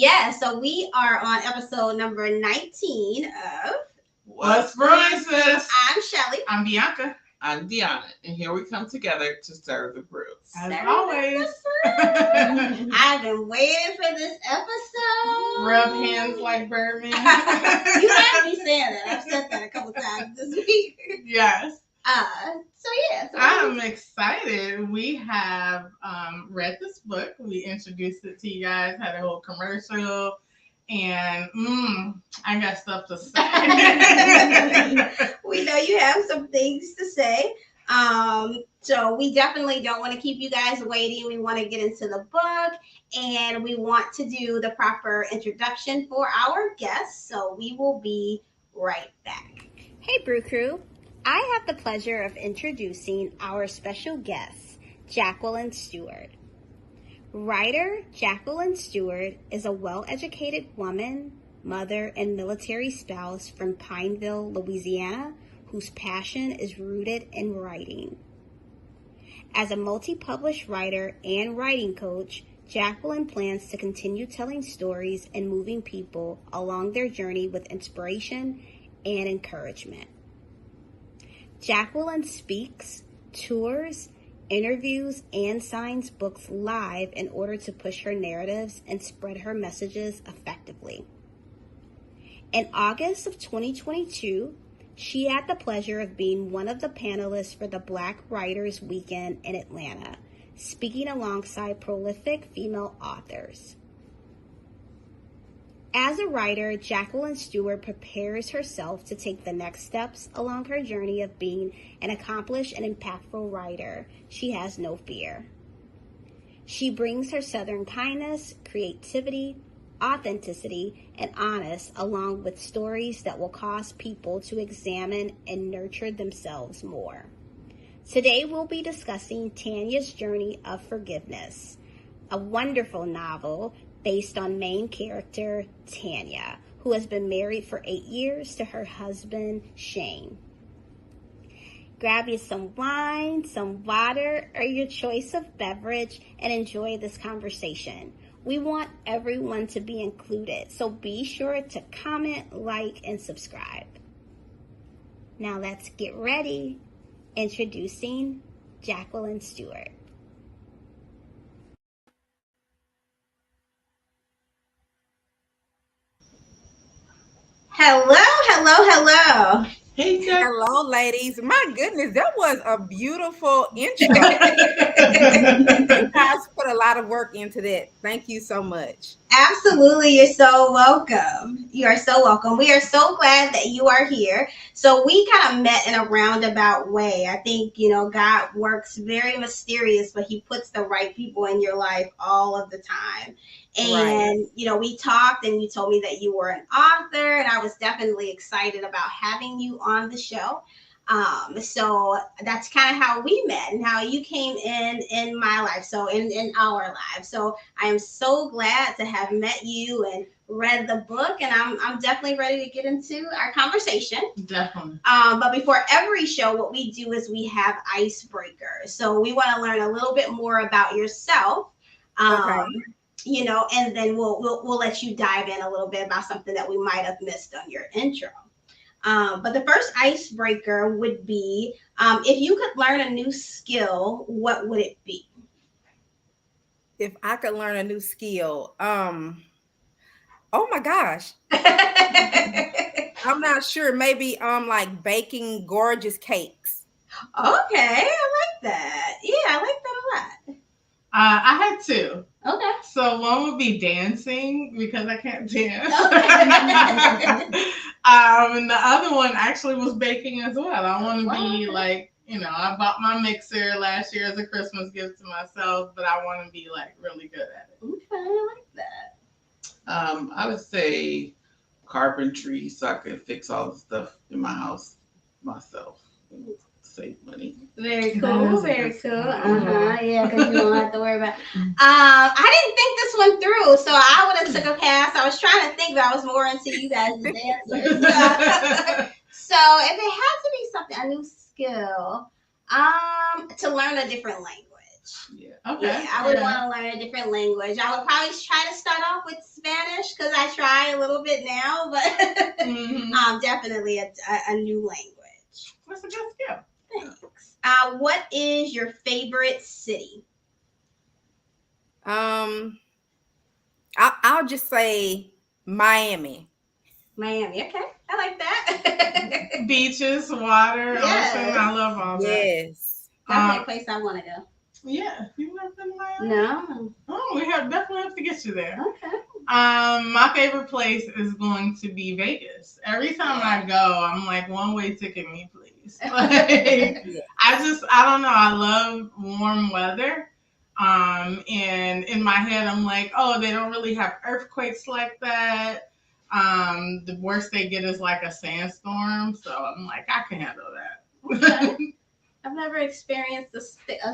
Yeah, so we are on episode number 19 of What's Brewing, sis? I'm Shelly. I'm Bianca. I'm Deanna, and here we come together to serve the brews. As always. I've been waiting for this episode. Rub hands like Birdman. You have me saying that. I've said that a couple times this week. Yes. So I'm excited. We have read this book. We introduced it to you guys, had a whole commercial, and I got stuff to say. We know you have some things to say. So we definitely don't want to keep you guys waiting. We want to get into the book, and we want to do the proper introduction for our guests. So we will be right back. Hey, Brew Crew. I have the pleasure of introducing our special guest, Jacqueline Stewart. Writer Jacqueline Stewart is a well-educated woman, mother, and military spouse from Pineville, Louisiana, whose passion is rooted in writing. As a multi-published writer and writing coach, Jacqueline plans to continue telling stories and moving people along their journey with inspiration and encouragement. Jacqueline speaks, tours, interviews, and signs books live in order to push her narratives and spread her messages effectively. In August of 2022, she had the pleasure of being one of the panelists for the Black Writers Weekend in Atlanta, speaking alongside prolific female authors. As a writer, Jacqueline Stewart prepares herself to take the next steps along her journey of being an accomplished and impactful writer. She has no fear. She brings her Southern kindness, creativity, authenticity, and honest, along with stories that will cause people to examine and nurture themselves more. Today we'll be discussing Tanya's Journey of Forgiveness, a wonderful novel based on main character Tanya, who has been married for 8 years to her husband, Shane. Grab you some wine, some water, or your choice of beverage and enjoy this conversation. We want everyone to be included, so be sure to comment, like, and subscribe. Now let's get ready. Introducing Jacqueline Stewart. Hello. Hey, Jack. Hello, ladies. My goodness, that was a beautiful intro. You guys put a lot of work into that. Thank you so much. Absolutely. You're so welcome. You are so welcome. We are so glad that you are here. So we kind of met in a roundabout way. I think, God works very mysterious, but he puts the right people in your life all of the time. And, we talked and you told me that you were an author, and I was definitely excited about having you on the show. So that's kind of how we met and how you came in my life. So in our lives. So I am so glad to have met you and read the book, and I'm definitely ready to get into our conversation. Definitely. But before every show, what we do is we have icebreakers. So we want to learn a little bit more about yourself. Okay. And then we'll let you dive in a little bit about something that we might have missed on your intro. But the first icebreaker would be, if you could learn a new skill, what would it be? If I could learn a new skill, oh my gosh. I'm not sure. Maybe like baking gorgeous cakes. Okay, I like that. Yeah, I like that a lot. I had two. Okay. So one would be dancing, because I can't dance. Okay. And the other one actually was baking as well. I want to be like, I bought my mixer last year as a Christmas gift to myself, but I want to be like really good at it. Okay, I like that. I would say carpentry, so I could fix all the stuff in my house myself and save money. Very cool. Very cool. Yeah, because you don't have to worry about. I didn't think this one through, so I would have took a pass. I was trying to think, but I was more into you guys' dancers. So if it had to be something, a new skill, to learn a different language. Yeah. Okay. Yeah, I would want to learn a different language. I would probably try to start off with Spanish. I try a little bit now, but Mm-hmm. definitely a new language. That's a good skill. Thanks. What is your favorite city? I'll just say Miami. Miami. Okay, I like that. Beaches, water, Yes. ocean. I love all that. Yes. Definitely a place I want to go. Yeah, you've never been to Miami? No. Oh, we definitely have to get you there. Okay. My favorite place is going to be Vegas. Every time I go, I'm like, one-way ticket me, please. Like, Yeah. I don't know. I love warm weather. And in my head, I'm like, oh, they don't really have earthquakes like that. The worst they get is like a sandstorm. So I'm like, I can handle that. Okay. I've never experienced a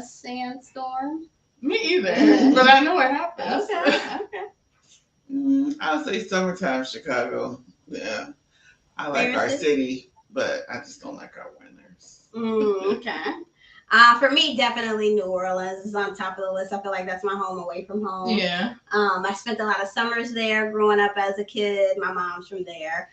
sandstorm. Me either, but I know it happens. Okay. I would say summertime Chicago. Yeah. I like Favorite our city? city, but I just don't like our winters. Okay. For me, definitely New Orleans is on top of the list. I feel like that's my home away from home. Yeah. I spent a lot of summers there growing up as a kid. My mom's from there.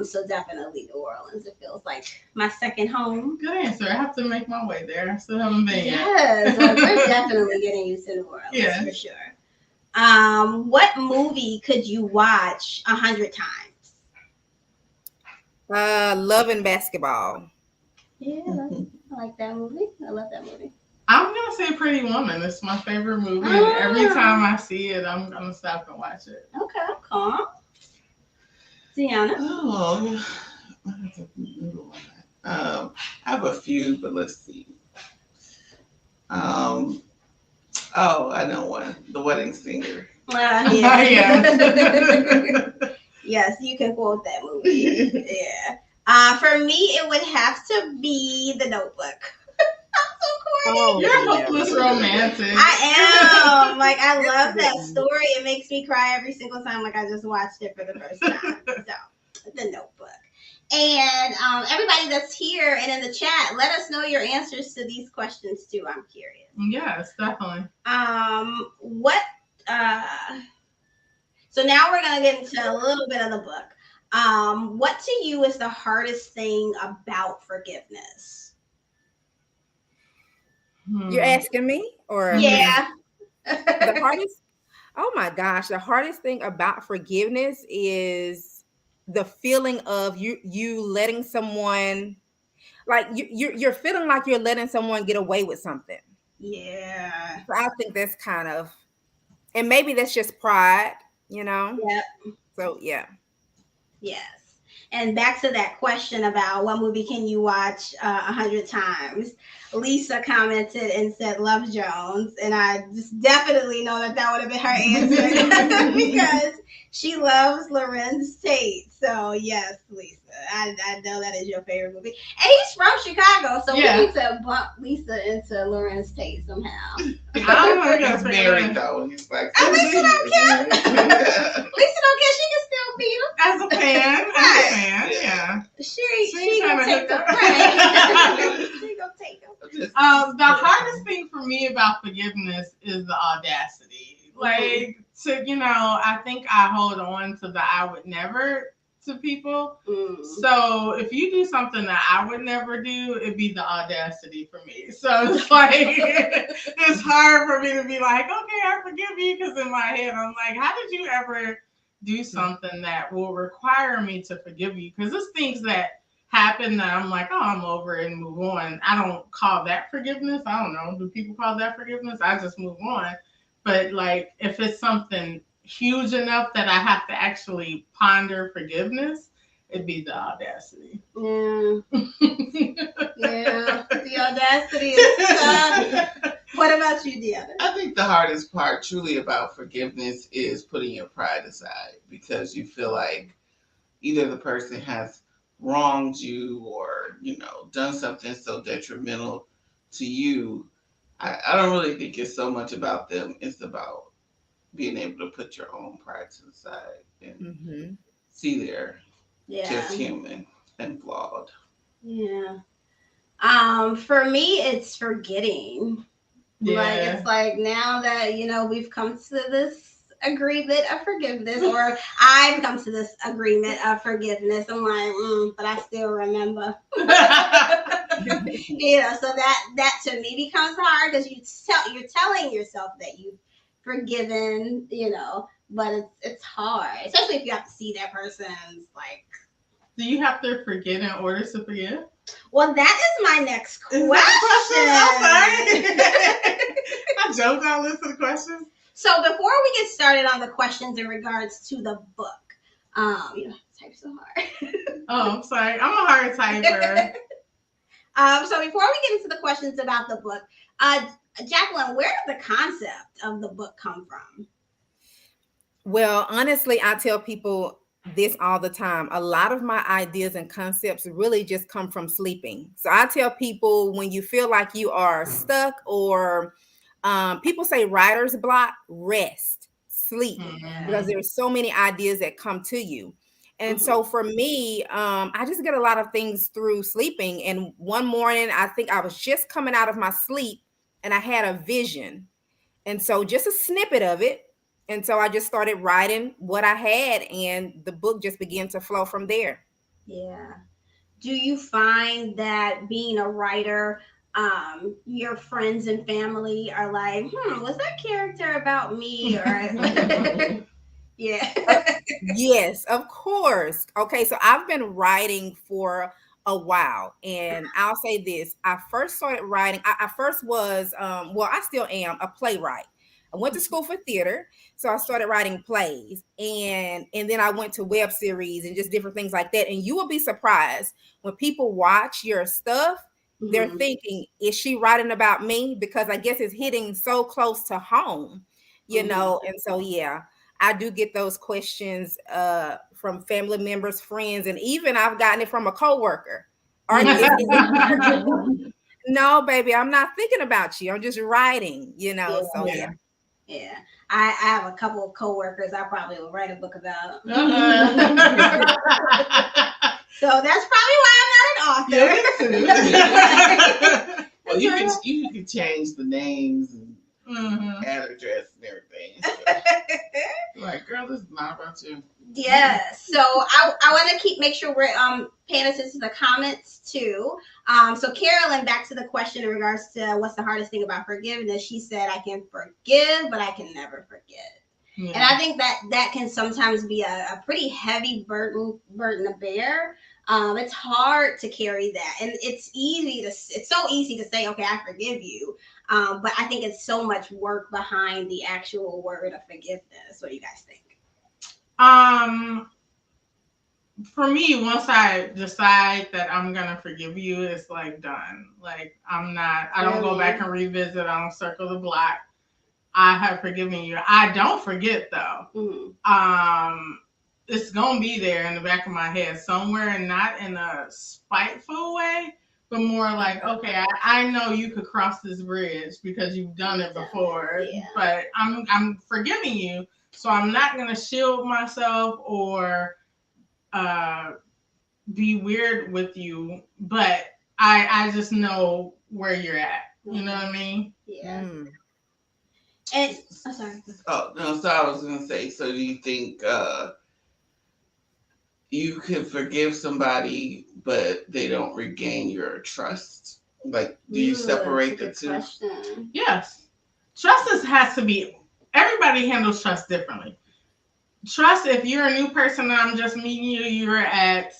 So definitely New Orleans. It feels like my second home. Good answer. I have to make my way there. I still haven't been yet. Yes, we're definitely getting used to New Orleans Yeah. for sure. What movie could you watch 100 times? Love and Basketball. Yeah, I like that movie. I love that movie. I'm gonna say Pretty Woman. It's my favorite movie, and every time I see it, I'm gonna stop and watch it. Okay, calm. Deanna? Oh, I have a few, but let's see. Oh, I know one. The Wedding Singer. Yeah. Yeah. Yes, you can quote that movie. Yeah. For me, it would have to be The Notebook. I'm so corny. Oh, You're yeah. hopeless romantic. I am. Like, I love that story. It makes me cry every single time. Like, I just watched it for the first time. So, The Notebook. And everybody that's here and in the chat, let us know your answers to these questions too. I'm curious. Yes, definitely. So now we're gonna get into a little bit of the book. What to you is the hardest thing about forgiveness? You're asking me, or Yeah. the hardest? Oh my gosh, the hardest thing about forgiveness is the feeling of you letting someone, like you're feeling like you're letting someone get away with something. Yeah. So I think that's kind of, and maybe that's just pride, Yep. So yeah. Yes. And back to that question about what movie can you watch 100 times? Lisa commented and said Love Jones, and I just definitely know that would have been her answer because she loves Lorenz Tate. So yes, Lisa, I know that is your favorite movie, and he's from Chicago, so we need to bump Lisa into Lorenz Tate somehow. I don't know. He's married though. He's like, Lisa don't care. Lisa don't care. She can still beat him as a fan. Yeah. She gonna take the play. She gonna take him. The hardest thing for me about forgiveness is the audacity. Like, I think I hold on to the I would never to people. So if you do something that I would never do, it'd be the audacity for me. So it's like, it's hard for me to be like, okay, I forgive you. Because in my head, I'm like, how did you ever do something that will require me to forgive you? Because it's things that happen that I'm like, oh, I'm over it and move on. I don't call that forgiveness. I don't know. Do people call that forgiveness? I just move on. But like, if it's something huge enough that I have to actually ponder forgiveness, it'd be the audacity. Yeah. Yeah. The audacity is tough. What about you, Deanna? I think the hardest part truly about forgiveness is putting your pride aside, because you feel like either the person has wronged you or, done something so detrimental to you. I don't really think it's so much about them. It's about being able to put your own pride to the side and see they're just human and flawed. Yeah. For me, it's forgetting. Yeah. Like, it's like now that, we've come to this agreement of forgiveness, or I've come to this agreement of forgiveness. I'm like, but I still remember. So that to me becomes hard because you're telling yourself that you've forgiven, but it's hard, especially if you have to see that person's like. Do you have to forget in order to forgive? Well, that is my next question. I joked out list of the questions. So before we get started on the questions in regards to the book, type so hard. Oh, I'm sorry. I'm a hard typer. So before we get into the questions about the book, Jacqueline, where did the concept of the book come from? Well, honestly, I tell people this all the time. A lot of my ideas and concepts really just come from sleeping. So I tell people, when you feel like you are stuck, or people say writer's block, rest, sleep, because there's so many ideas that come to you. And so for me, I just get a lot of things through sleeping. And one morning, I think I was just coming out of my sleep and I had a vision. And so just a snippet of it. And so I just started writing what I had, and the book just began to flow from there. Yeah. Do you find that being a writer, your friends and family are like, was that character about me? Or yeah. Yes, of course. Okay, so I've been writing for a while, and I'll say this. I first started writing, I first was, I still am a playwright. I went to school for theater, so I started writing plays, and then I went to web series and just different things like that. And you will be surprised when people watch your stuff, they're thinking, is she writing about me? Because I guess it's hitting so close to home, And so, yeah, I do get those questions from family members, friends, and even I've gotten it from a coworker. No, baby, I'm not thinking about you. I'm just writing, So yeah. Yeah, I have a couple of coworkers I probably will write a book about. So that's probably why I'm not an author. Well, you can change the names and address and everything. So, like, girl, this is not about you. Yeah. So I want to make sure we're paying attention to the comments too. So Carolyn, back to the question in regards to what's the hardest thing about forgiveness. She said, I can forgive, but I can never forget. Yeah. And I think that can sometimes be a pretty heavy burden to bear. It's hard to carry that, and it's so easy to say, okay, I forgive you. But I think it's so much work behind the actual word of forgiveness. What do you guys think? For me, once I decide that I'm gonna forgive you, it's like done. Like I don't go back and revisit. I don't circle the block. I have forgiven you. I don't forget though. It's gonna be there in the back of my head somewhere, and not in a spiteful way, but more like, okay, I know you could cross this bridge because you've done it before, but I'm forgiving you, so I'm not gonna shield myself or be weird with you, but I just know where you're at. You know what I mean? Yeah. And I'm sorry. Oh no, so I was gonna say, so do you think you can forgive somebody, but they don't regain your trust? Like, do you separate the two? Question. Yes. Trust has to be, everybody handles trust differently. Trust, if you're a new person and I'm just meeting you, you're at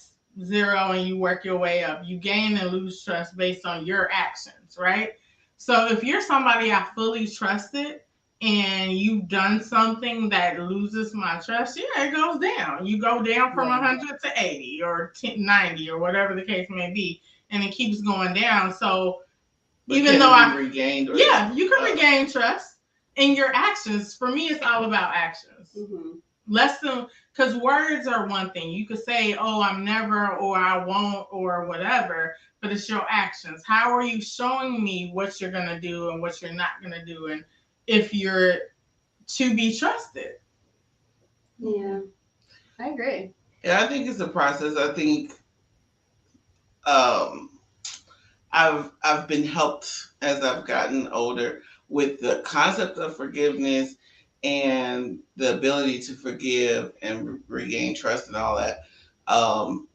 0 and you work your way up. You gain and lose trust based on your actions, right? So if you're somebody I fully trusted and you've done something that loses my trust, it goes down. You go down from 100 to 80 or 90 or whatever the case may be, and it keeps going down. So but even though I regained, you can regain trust in your actions. For me, it's all about actions. Less than, because words are one thing. You could say, oh, I'm never, or I won't, or whatever, but it's your actions. How are you showing me what you're going to do and what you're not going to do, and if you're to be trusted? Yeah, I agree. Yeah, I think it's a process. I think I've been helped as I've gotten older with the concept of forgiveness and the ability to forgive and regain trust and all that, um,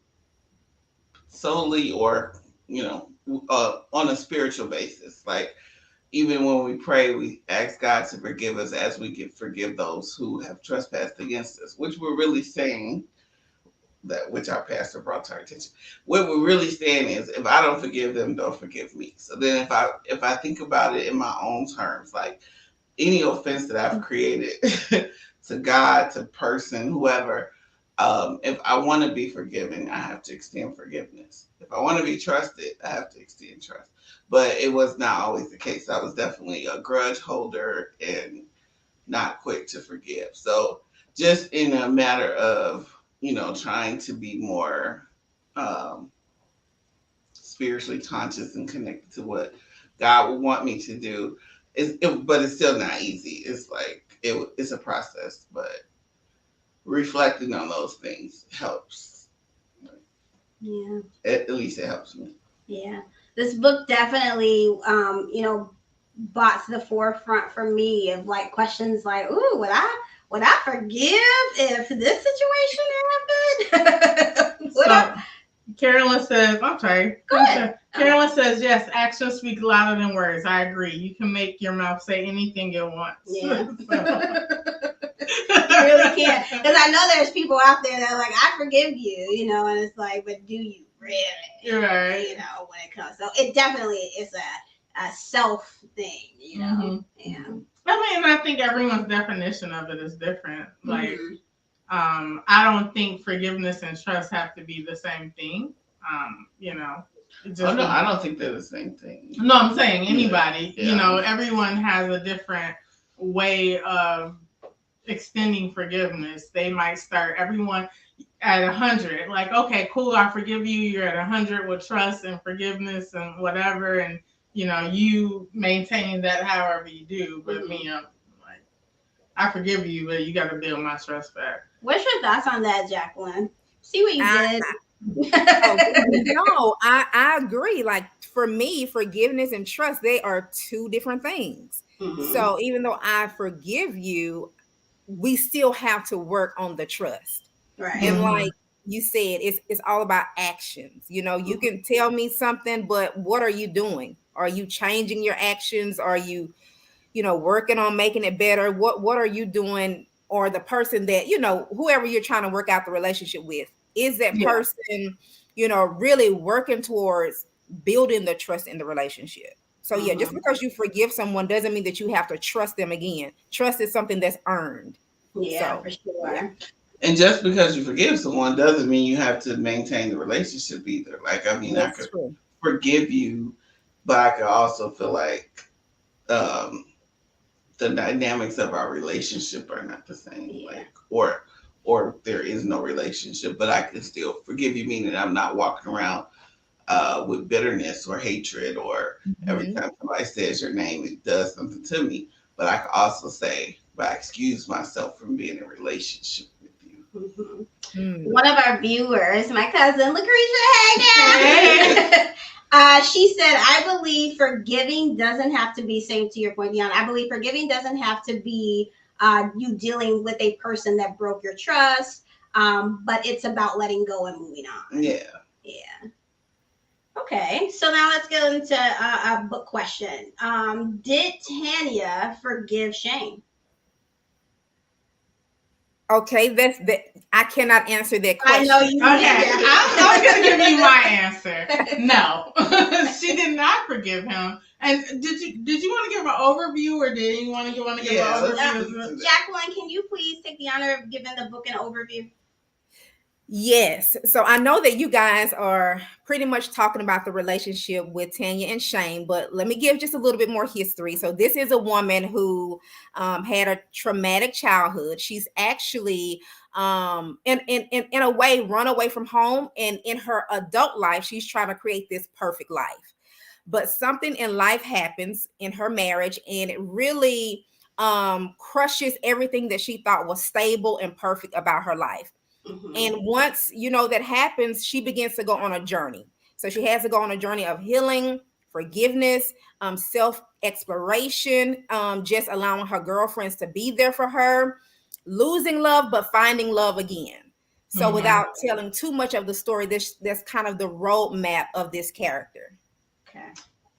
solely or on a spiritual basis. Like even when we pray, we ask God to forgive us as we forgive those who have trespassed against us, which we're really saying that, which our pastor brought to our attention. What we're really saying is, if I don't forgive them, don't forgive me. So then, if I think about it in my own terms, like any offense that I've created to God, to person, whoever, if I want to be forgiven, I have to extend forgiveness. If I want to be trusted, I have to extend trust. But it was not always the case. I was definitely a grudge holder and not quick to forgive. So just in a matter of, trying to be more um, spiritually conscious and connected to what God would want me to do. But it's still not easy. It's like it's a process, but reflecting on those things helps. Yeah. At least it helps me. Yeah. This book definitely, brought to the forefront for me of like questions like, ooh, would I forgive if this situation happened? Carolyn says, I'm sorry. Go ahead. Carolyn says, yes, actions speak louder than words. I agree. You can make your mouth say anything it wants. Yeah. You really can. Because I know there's people out there that are like, I forgive you, and it's like, but do you really? You're right. When it comes. So it definitely is a self thing, Mm-hmm. Yeah. I think everyone's definition of it is different. Like, I don't think forgiveness and trust have to be the same thing. I don't think they're the same thing. No, I'm saying anybody. Yeah. Everyone has a different way of extending forgiveness. They might start everyone at 100. Like, okay, cool, I forgive you. You're at 100 with trust and forgiveness and whatever, and you maintain that however you do. But me, I'm like, I forgive you, but you got to build my trust back. What's your thoughts on that, Jacqueline? See what you did? No, I agree. Like for me, forgiveness and trust, they are two different things. So even though I forgive you, we still have to work on the trust. Right. And like you said, it's all about actions. You can tell me something, but what are you doing? Are you changing your actions? Are you, working on making it better? What are you doing? Or the person that, whoever you're trying to work out the relationship with, is that person, really working towards building the trust in the relationship? So yeah, just because you forgive someone doesn't mean that you have to trust them again. Trust is something that's earned. Yeah, for sure. Yeah. And just because you forgive someone doesn't mean you have to maintain the relationship either. Like, I could forgive you, but I could also feel like the dynamics of our relationship are not the same. Like, or there is no relationship, but I can still forgive you, meaning I'm not walking around with bitterness or hatred, or every time somebody says your name, it does something to me. But I can also say, but I excuse myself from being in a relationship with you. One of our viewers, my cousin Lucretia she said, I believe forgiving doesn't have to be, same to your point, Deanna, I believe forgiving doesn't have to be you dealing with a person that broke your trust, but it's about letting go and moving on. Yeah. Okay, so now let's go into a book question. Did Tanya forgive Shane? Okay, I cannot answer that question. I know you. Okay, I'm going to give you my answer. No, she did not forgive him. And did you want to give an overview, or did you want to give an overview? Jacqueline, can you please take the honor of giving the book an overview? Yes. So I know that you guys are pretty much talking about the relationship with Tanya and Shane, but let me give just a little bit more history. So this is a woman who had a traumatic childhood. She's actually, in a way, run away from home. And in her adult life, she's trying to create this perfect life. But something in life happens in her marriage, and it really crushes everything that she thought was stable and perfect about her life. And once, that happens, she begins to go on a journey. So she has to go on a journey of healing, forgiveness, self-exploration, just allowing her girlfriends to be there for her, losing love, but finding love again. So without telling too much of the story, that's kind of the roadmap of this character. Okay.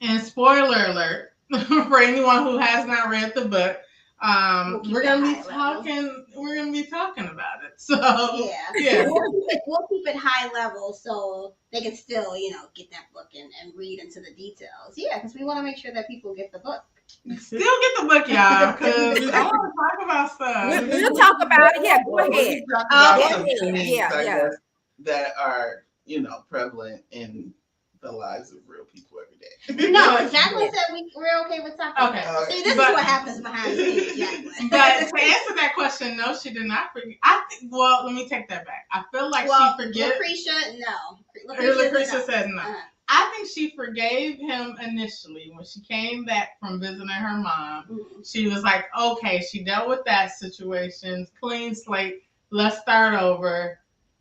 And spoiler alert for anyone who has not read the book, we're gonna be talking about it. So yeah. We'll keep it high level so they can still, get that book and read into the details. Yeah, because we want to make sure that people get the book. Still get the book, y'all, because I want to talk about stuff. We'll talk about it. Yeah, go ahead. Talk about some Okay. things, Yeah. I guess, that are, prevalent in the lives of real people every day. No, Jacqueline said we're okay with talking about it. See, this is what happens behind the scenes, Jacqueline. But to answer that question, no, she did not forget. Well, let me take that back. I feel like she forget. Lucretia, no. Lucretia said no. I think she forgave him initially when she came back from visiting her mom. Mm-hmm. She was like, okay, she dealt with that situation, clean slate, let's start over,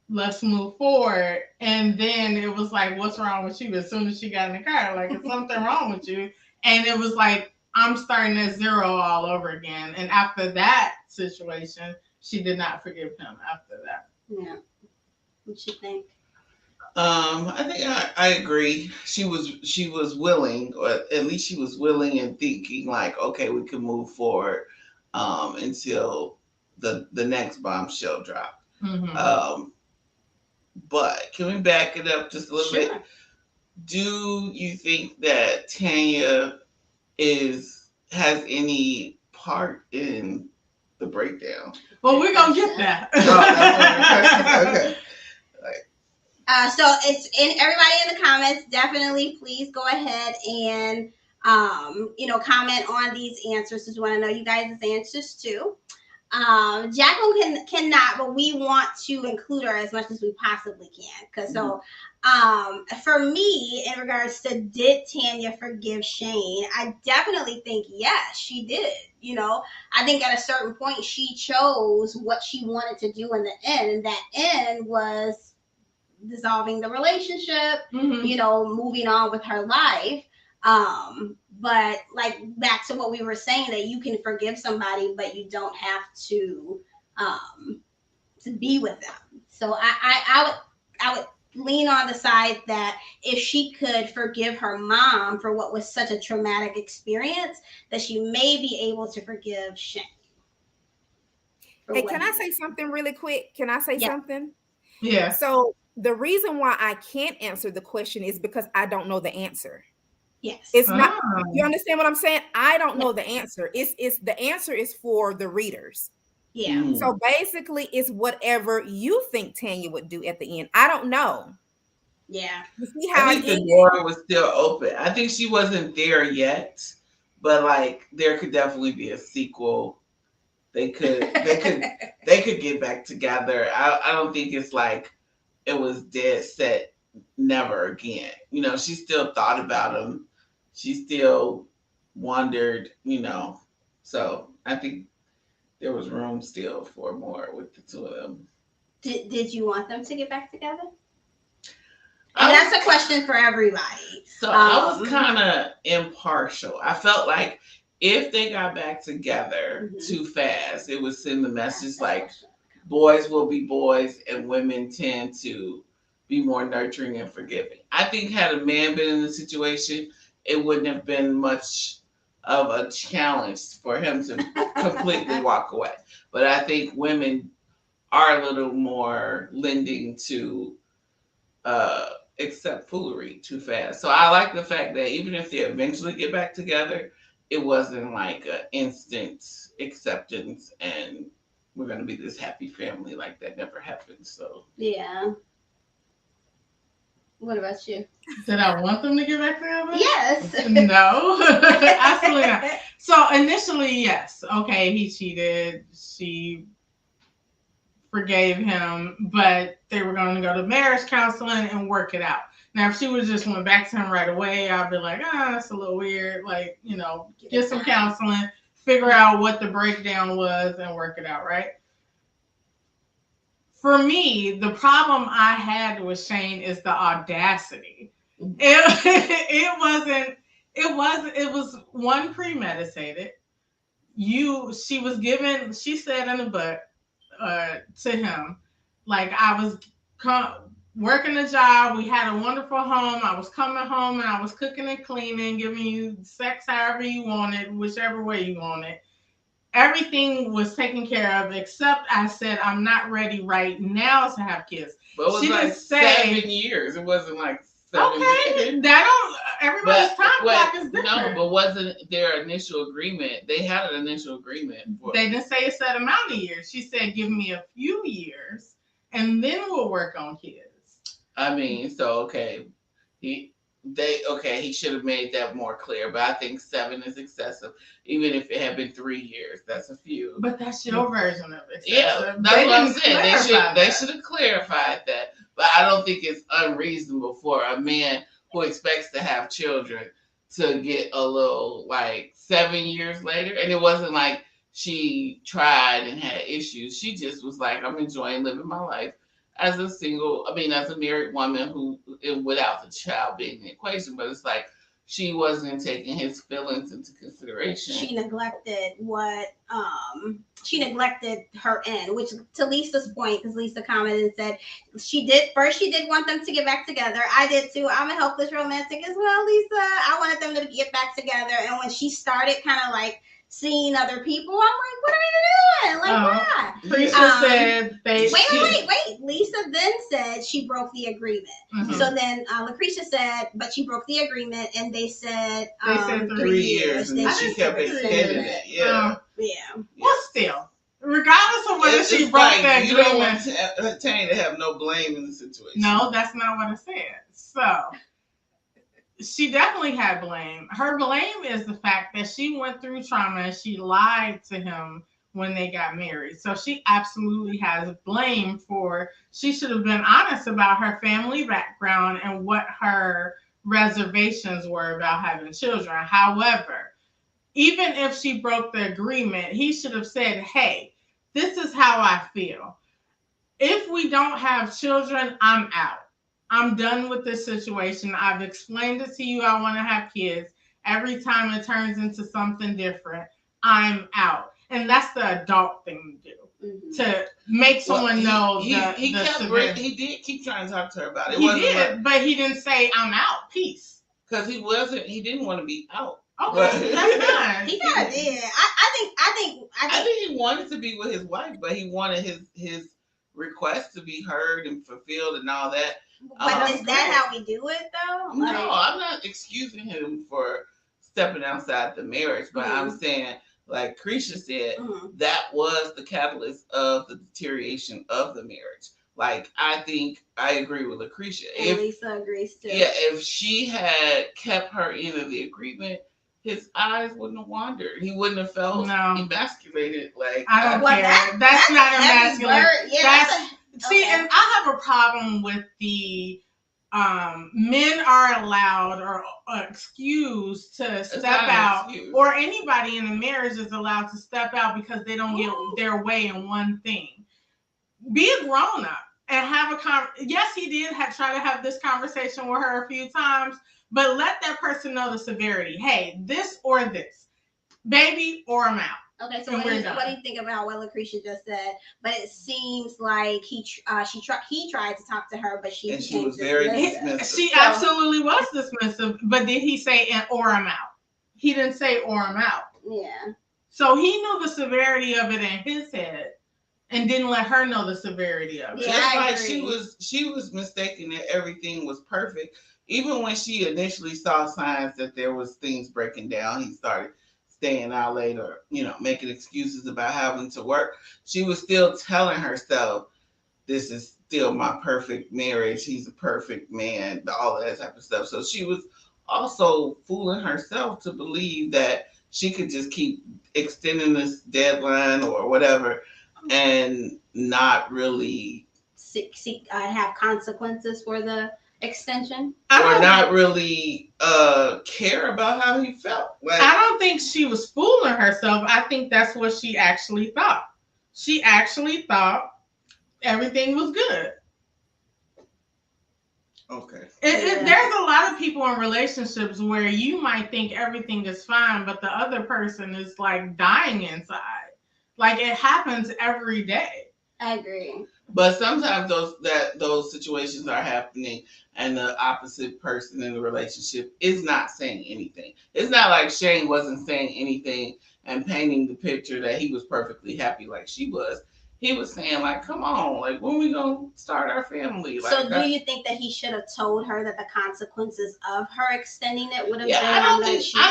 let's move forward. And then it was like, what's wrong with you? As soon as she got in the car, like, is something wrong with you? And it was like, I'm starting at zero all over again. And after that situation, she did not forgive him after that. Yeah. What you think? I think I agree. She was willing, or at least she was willing and thinking like, okay, we can move forward until the next bombshell drop. Mm-hmm. But can we back it up just a little bit? Do you think that Tanya has any part in the breakdown? Well, we're gonna get that. Okay. So it's in everybody in the comments. Definitely, please go ahead and comment on these answers because we want to know you guys' answers too. Jacqueline cannot, but we want to include her as much as we possibly can. Because for me, in regards to did Tanya forgive Shane, I definitely think yes, she did. I think at a certain point she chose what she wanted to do in the end, and that end was dissolving the relationship, moving on with her life. But like back to what we were saying, that you can forgive somebody, but you don't have to be with them. So I would lean on the side that if she could forgive her mom for what was such a traumatic experience, that she may be able to forgive Shane. Hey, can I say something really quick? Can I say something? Yeah. So the reason why I can't answer the question is because I don't know the answer. Yes. It's not, you understand what I'm saying? I don't know the answer. It's the answer is for the readers. Yeah. So basically it's whatever you think Tanya would do at the end. I don't know. Yeah. You see how I think the door was still open. I think she wasn't there yet, but like there could definitely be a sequel. They could get back together. I don't think it's like it was dead set, never again. She still thought about him. She still wondered, So I think there was room still for more with the two of them. Did you want them to get back together? And that's a question for everybody. So I was kind of impartial. I felt like if they got back together too fast, it would send the message like boys will be boys and women tend to be more nurturing and forgiving. I think had a man been in the situation, it wouldn't have been much of a challenge for him to completely walk away. But I think women are a little more lending to accept foolery too fast. So I like the fact that even if they eventually get back together, it wasn't like an instant acceptance and we're going to be this happy family. Like that never happened. So yeah. What about you? Did I want them to get back together? Yes. No, absolutely not. So initially, yes. Okay, he cheated. She forgave him, but they were going to go to marriage counseling and work it out. Now, if she would just went back to him right away, I'd be like, that's a little weird. Like, get some counseling, figure out what the breakdown was and work it out, right? For me, the problem I had with Shane is the audacity. It wasn't It was one premeditated. She said in the book to him, like, I was working a job. We had a wonderful home. I was coming home and I was cooking and cleaning, giving you sex however you wanted, whichever way you wanted. Everything was taken care of, except I said, I'm not ready right now to have kids. But it was she like 7 years. It wasn't like 7 years. Everybody's time clock is different. No, but wasn't their initial agreement? They had an initial agreement. They didn't say a set amount of years. She said, give me a few years and then we'll work on kids. I mean, so okay. He should have made that more clear, but I think 7 is excessive. Even if it had been 3 years, that's a few. But that's your version of excessive. Yeah, that's what I'm saying. They should have clarified that. But I don't think it's unreasonable for a man who expects to have children to get a little, like, 7 years later. And it wasn't like she tried and had issues. She just was like, I'm enjoying living my life as a married woman who, without the child being in the equation. But it's like, she wasn't taking his feelings into consideration. She neglected her end, which, to Lisa's point, because Lisa commented and said she did want them to get back together. I did too. I'm a helpless romantic as well, Lisa. I wanted them to get back together. And when she started kind of like seeing other people, I'm like, what are you doing? Like, why? Lisa said wait. Lisa then said she broke the agreement. Mm-hmm. So then Lucretia said, but she broke the agreement, and they said 3 years. And then she kept extending it. Yeah. Well, still, regardless of whether she broke that agreement, you don't want Tanya to have no blame in the situation. No, that's not what I said. So she definitely had blame. Her blame is the fact that she went through trauma and she lied to him when they got married. So she absolutely has blame for, she should have been honest about her family background and what her reservations were about having children. However, even if she broke the agreement, he should have said, hey, this is how I feel. If we don't have children, I'm out. I'm done with this situation. I've explained it to you. I want to have kids. Every time it turns into something different, I'm out. And that's the adult thing to do. Mm-hmm. To make someone know he did keep trying to talk to her about it. But he didn't say, I'm out. Peace. Because he didn't want to be out. Okay, that's fine. He kind of did. I think he wanted to be with his wife, but he wanted his request to be heard and fulfilled and all that. But is that how we do it, though? No, I'm not excusing him for stepping outside the marriage, but I'm saying, like Krisha said, that was the catalyst of the deterioration of the marriage. Like, I think I agree with Lucretia. And Lisa agrees too. Yeah, if she had kept her end of the agreement, his eyes wouldn't have wandered. He wouldn't have felt emasculated. Like, I don't care. That's not emasculated. And I have a problem with the men are allowed or excused to step out, or anybody in a marriage is allowed to step out because they don't get their way in one thing. Be a grown up and have yes, he did try to have this conversation with her a few times, but let that person know the severity. Hey, this or this, baby, or I'm out. Okay, so what do you think about what Lucretia just said? But it seems like he tried to talk to her, but she was very dismissive. She absolutely was dismissive. But did he say or I'm out? He didn't say or I'm out. Yeah. So he knew the severity of it in his head and didn't let her know the severity of it. Yeah, just like she was mistaken that everything was perfect. Even when she initially saw signs that there was things breaking down, he started staying out late or, making excuses about having to work. She was still telling herself, this is still my perfect marriage. He's a perfect man, all of that type of stuff. So she was also fooling herself to believe that she could just keep extending this deadline or whatever and not really have consequences for the extension, or not really care about how he felt. Like, I don't think she was fooling herself. I think that's what she actually thought. She actually thought everything was good. Okay. There's a lot of people in relationships where you might think everything is fine, but the other person is like dying inside. Like it happens every day. I agree. But sometimes those situations are happening and the opposite person in the relationship is not saying anything. It's not like Shane wasn't saying anything and painting the picture that he was perfectly happy like she was. He was saying like, come on, like when we gonna start our family? Like, so do you think that he should have told her that the consequences of her extending it would have been I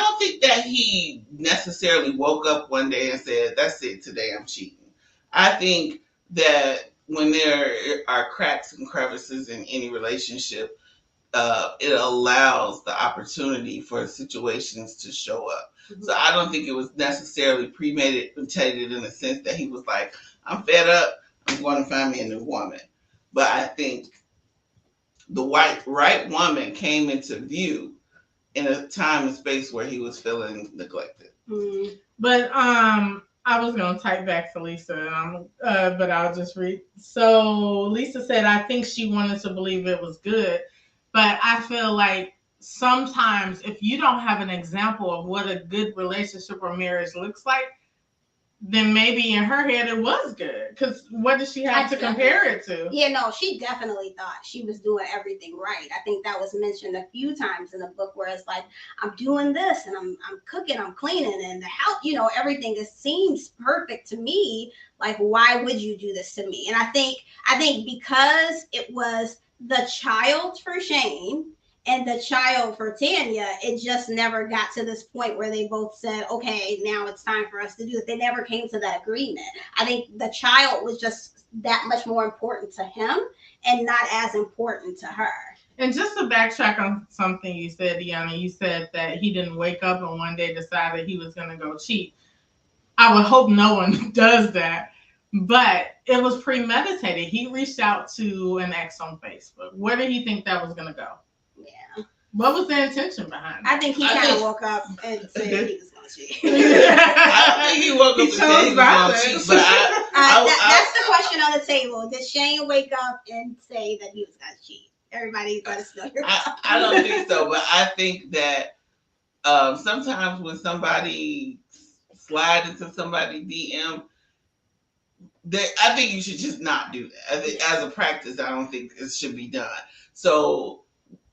don't think that he necessarily woke up one day and said, that's it, today I'm cheating. I think that when there are cracks and crevices in any relationship, it allows the opportunity for situations to show up. Mm-hmm. So I don't think it was necessarily premeditated in the sense that he was like, I'm fed up, I'm going to find me a new woman. But I think the right woman came into view in a time and space where he was feeling neglected. Mm-hmm. But I was gonna type back to Lisa, but I'll just read. So Lisa said, I think she wanted to believe it was good, but I feel like sometimes if you don't have an example of what a good relationship or marriage looks like, then maybe in her head it was good. Because what does she have to compare it to? Yeah, no, she definitely thought she was doing everything right. I think that was mentioned a few times in the book where it's like, I'm doing this and I'm cooking, I'm cleaning, and the house, everything seems perfect to me. Like, why would you do this to me? And I think because it was the child for Shane and the child for Tanya, it just never got to this point where they both said, okay, now it's time for us to do it. They never came to that agreement. I think the child was just that much more important to him and not as important to her. And just to backtrack on something you said, Deanna, you said that he didn't wake up and one day decided he was going to go cheat. I would hope no one does that. But it was premeditated. He reached out to an ex on Facebook. Where did he think that was going to go? Yeah. What was the intention behind it? I think he kind of woke up and said he was going to cheat. I don't think he woke up and said he was going to cheat. But that's the question on the table. Did Shane wake up and say that he was going to cheat? Everybody let us know. I don't think so. But I think that sometimes when somebody slide into somebody's DM, I think you should just not do that. I think as a practice, I don't think it should be done. So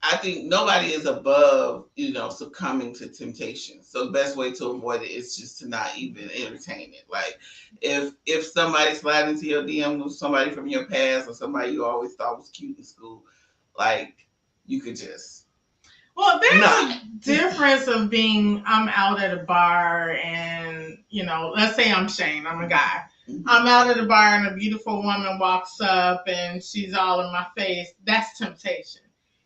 I think nobody is above, succumbing to temptation. So the best way to avoid it is just to not even entertain it. Like if somebody slid into your DM with somebody from your past or somebody you always thought was cute in school, like you could just. Well, there's a difference of being, I'm out at a bar and, let's say I'm Shane, I'm a guy. Mm-hmm. I'm out at a bar and a beautiful woman walks up and she's all in my face. That's temptation.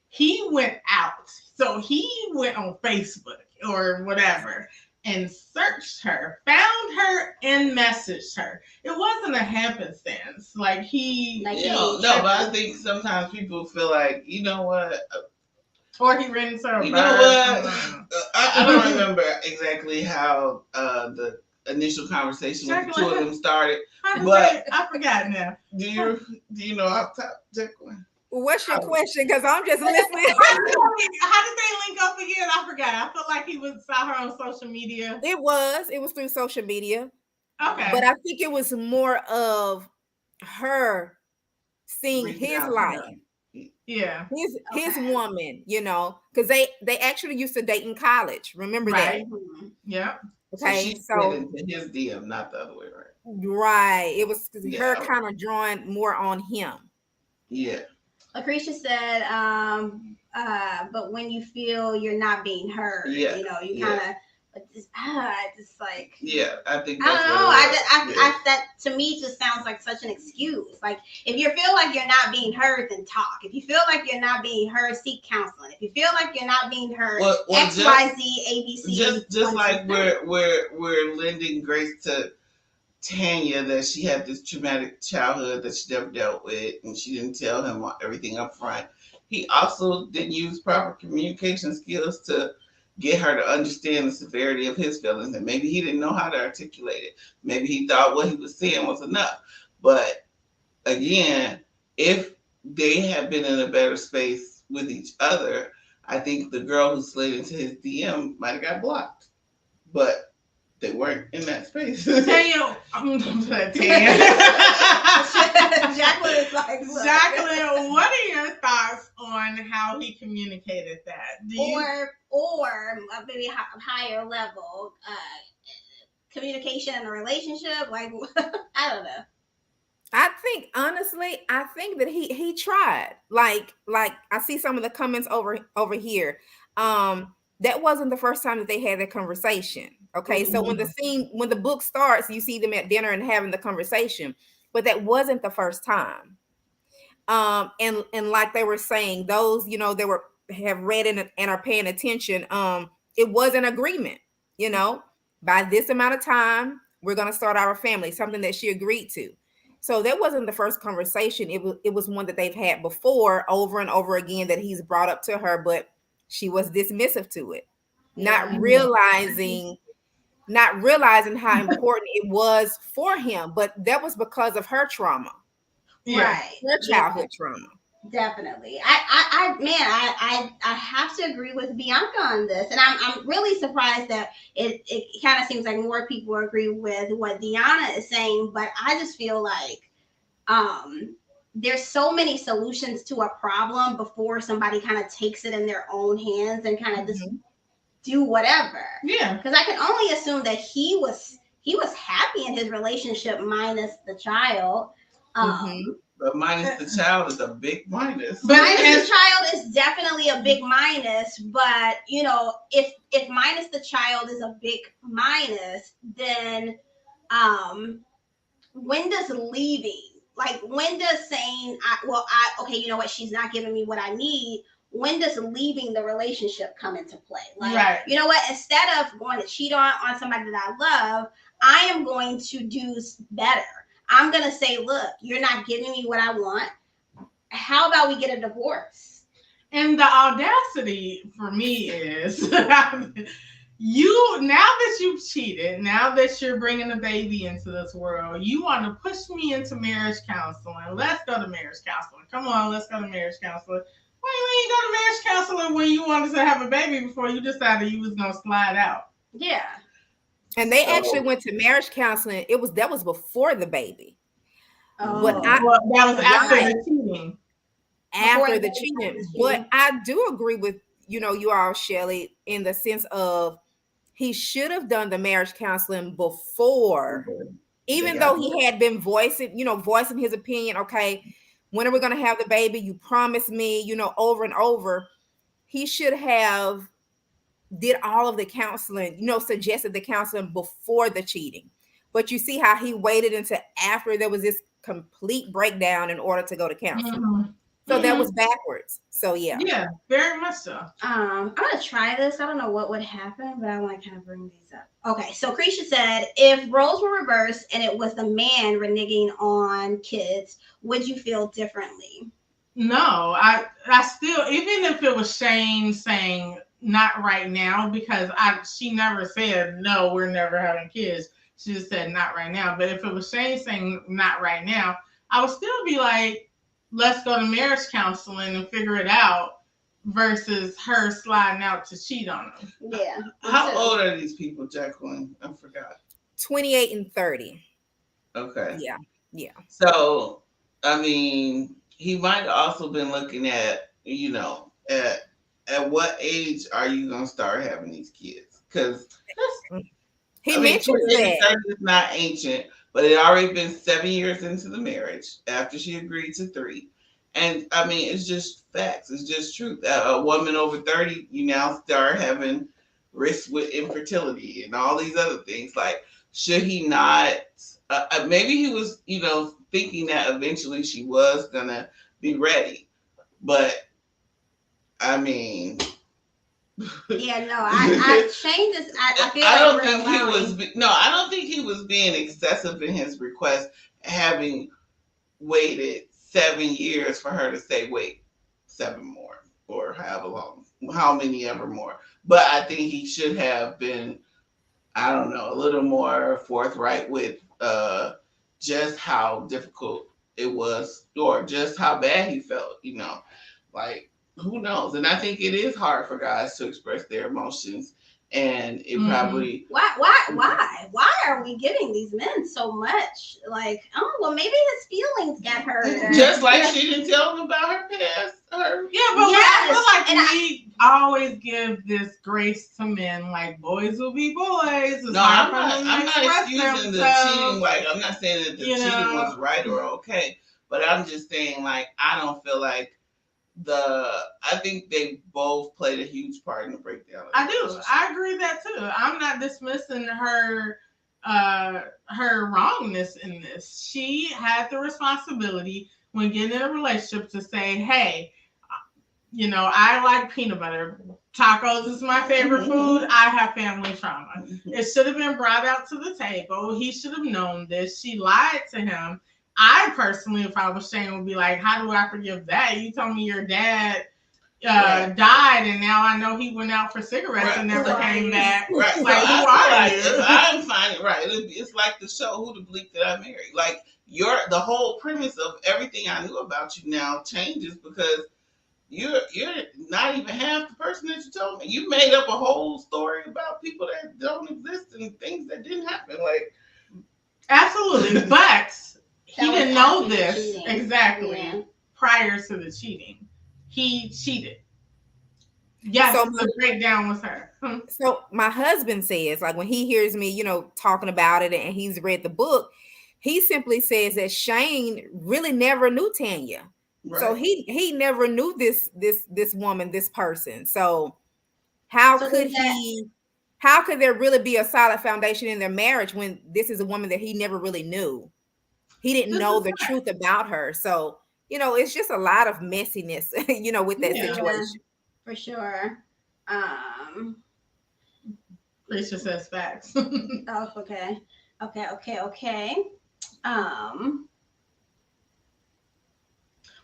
He went out. So he went on Facebook or whatever and searched her, found her and messaged her. It wasn't a happenstance. Like but I think sometimes people feel like, you know what? Or he ran into her. You know what? I don't remember exactly how the initial conversation with the two of them started. I forgot now. Do you know off top, Jacqueline? What's your question? Because I'm just listening. How did they link up again? I forgot. I felt like he saw her on social media. It was through social media. Okay. But I think it was more of her seeing his life. Yeah. His woman, because they actually used to date in college. Remember that? Yeah. Okay. So into his DM, not the other way around. Right. It was her kind of drawing more on him. Yeah. Lucretia said, but when you feel you're not being heard, you kind of just like. Yeah, I think that's I don't know. That to me just sounds like such an excuse. Like if you feel like you're not being heard, then talk. If you feel like you're not being heard, seek counseling. If you feel like you're not being heard, X, Y, Z, ABC. Just like we're lending grace to Tanya that she had this traumatic childhood that she never dealt with and she didn't tell him everything up front. He also didn't use proper communication skills to get her to understand the severity of his feelings, and maybe he didn't know how to articulate it. Maybe he thought what he was saying was enough. But again, if they had been in a better space with each other, I think the girl who slid into his DM might have got blocked, but they weren't in that space. Tanya, Tanya. Jacqueline is like, look. Jacqueline, what are your thoughts on how he communicated that? Or maybe a higher level communication in a relationship? Like, I don't know. I think honestly, I think that he tried. Like I see some of the comments over here. That wasn't the first time that they had that conversation. Okay, so when the book starts, you see them at dinner and having the conversation, but that wasn't the first time. And like they were saying, those they were have read and are paying attention. It was an agreement. By this amount of time, we're gonna start our family. Something that she agreed to. So that wasn't the first conversation. It was one that they've had before, over and over again, that he's brought up to her, but she was dismissive to it, not realizing how important it was for him. But that was because of her trauma, right? Her childhood trauma. Definitely. I have to agree with Bianca on this, and I'm really surprised that it kind of seems like more people agree with what Deanna is saying, but I just feel like there's so many solutions to a problem before somebody kind of takes it in their own hands and kind of just do whatever. Yeah. Because I can only assume that he was happy in his relationship minus the child. But minus the child is a big minus. Minus the child is definitely a big minus. But if minus the child is a big minus, then when does leaving, like when does saying, okay, you know what, she's not giving me what I need, when does leaving the relationship come into play? Like, right. You know what, instead of going to cheat on somebody that I love, I am going to do better. I'm going to say, look, you're not giving me what I want. How about we get a divorce? And the audacity for me is now that you've cheated, now that you're bringing a baby into this world, you want to push me into marriage counseling. Let's go to marriage counseling. Come on, let's go to marriage counseling. Why you ain't go to marriage counseling when you wanted to have a baby before you decided you was going to slide out? Yeah. And they actually went to marriage counseling. That was before the baby. Oh. But that was after the cheating. After the cheating. But I do agree with you all, Shelly, in the sense of he should have done the marriage counseling before, even though he had been voicing his opinion. Okay, when are we going to have the baby? You promised me, over and over. He should have did all of the counseling, suggested the counseling before the cheating. But you see how he waited until after there was this complete breakdown in order to go to counseling. So that was backwards. So yeah, very much so. I'm gonna try this. I don't know what would happen, but I want to kind of bring these up. Okay, so Krisha said, if roles were reversed and it was the man reneging on kids, would you feel differently? No, I still, even if it was Shane saying not right now, because she never said no, we're never having kids. She just said not right now. But if it was Shane saying not right now, I would still be like, let's go to marriage counseling and figure it out, versus her sliding out to cheat on him. Yeah. How old are these people, Jacqueline? I forgot. 28 and 30. Okay. Yeah. So, I mean, he might have also been looking at, at what age are you going to start having these kids? Because he mentioned that it's not ancient, but it already been 7 years into the marriage after she agreed to 3. And I mean, it's just facts. It's just truth. A woman over 30, you now start having risks with infertility and all these other things. Like, should he not? Maybe he was, thinking that eventually she was gonna be ready. But I mean, yeah, no, I Shane just I feel I like don't think he was. No, I don't think he was being excessive in his request, having waited 7 years for her to say, wait, 7 more, or how many ever more. But I think he should have been, I don't know, a little more forthright with just how difficult it was, or just how bad he felt, like who knows? And I think it is hard for guys to express their emotions. And it probably why are we giving these men so much? Like, oh well, maybe his feelings got hurt. Just like she didn't tell him about her past. But I feel like we always give this grace to men, like boys will be boys. No, I'm not excusing the cheating. Like, I'm not saying that the cheating was right or okay, but I'm just saying, like, I don't feel like I think they both played a huge part in the breakdown. I do. I agree that too. I'm not dismissing her wrongness in this. She had the responsibility when getting in a relationship to say, hey, I like peanut butter. Tacos is my favorite food. I have family trauma. It should have been brought out to the table. He should have known this. She lied to him. I personally, if I was Shane, would be like, how do I forgive that? You told me your dad died, and now I know he went out for cigarettes and never came back. Right. Like, who are you? I'm finding right. It's like the show Who the Bleak Did I Marry? Like, the whole premise of everything I knew about you now changes because you're not even half the person that you told me. You made up a whole story about people that don't exist and things that didn't happen. Like, absolutely, but he didn't know this exactly prior to the cheating. He cheated. Yes, so the breakdown was her. So my husband says, like, when he hears me, talking about it and he's read the book, he simply says that Shane really never knew Tanya. Right. So he never knew this woman, this person. So how could there really be a solid foundation in their marriage when this is a woman that he never really knew? He didn't know the truth about her. So, it's just a lot of messiness, with that situation. For sure. Lisa says facts. Oh, okay.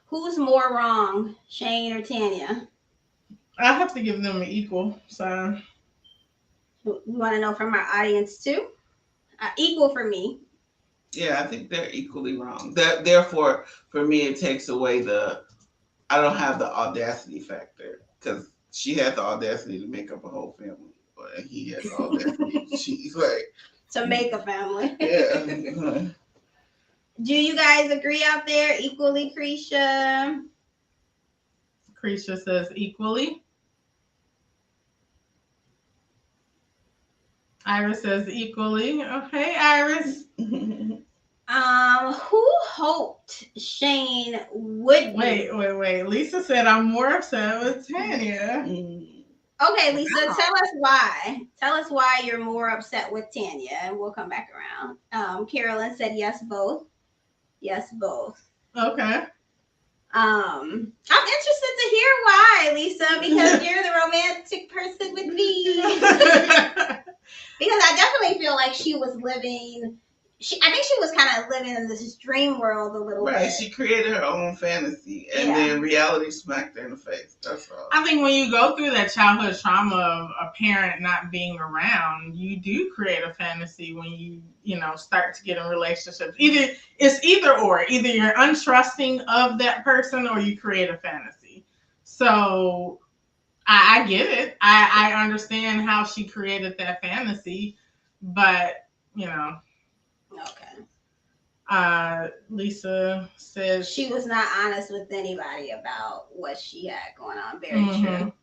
Who's more wrong, Shane or Tanya? I have to give them an equal. So, you want to know from our audience too? Equal for me. Yeah, I think they're equally wrong. Therefore, for me, it takes away I don't have the audacity factor because she had the audacity to make up a whole family, and he had the audacity. She's like to make a family. Yeah. Do you guys agree out there equally, Creisha? Creisha says equally. Iris says equally. Okay, Iris. Who hoped Shane would be? Wait. Lisa said I'm more upset with Tanya. Okay, Lisa, tell us why. Tell us why you're more upset with Tanya, and we'll come back around. Carolyn said yes, both. Yes, both. Okay. I'm interested to hear why, Lisa, because you're the romantic person with me. Because I definitely feel like she was living. I think she was kind of living in this dream world a little bit. Right, she created her own fantasy, and then reality smacked her in the face. That's all. I think when you go through that childhood trauma of a parent not being around, you do create a fantasy when you start to get in relationships. Either or. Either you're untrusting of that person or you create a fantasy. So I get it. I understand how she created that fantasy, but Okay. Lisa says she was not honest with anybody about what she had going on. Very true.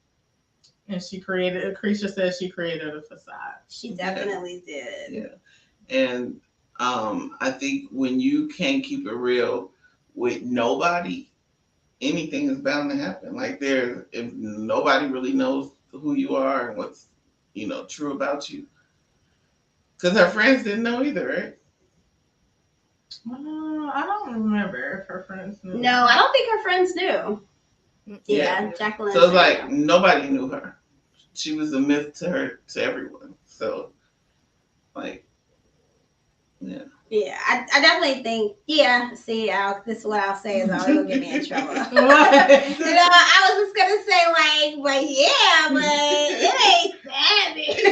And Creisha says she created a facade. She definitely did. Yeah. And I think when you can't keep it real with nobody, anything is bound to happen. Like if nobody really knows who you are and what's, true about you. Because her friends didn't know either, right? I don't remember if her friends knew. No, I don't think her friends knew. Yeah, Jacqueline. So it's like nobody knew her. She was a myth to everyone. So, like, yeah. Yeah, I definitely think, see, this is what I'll say is always going to get me in trouble. What? I was just going to say, but it ain't savage.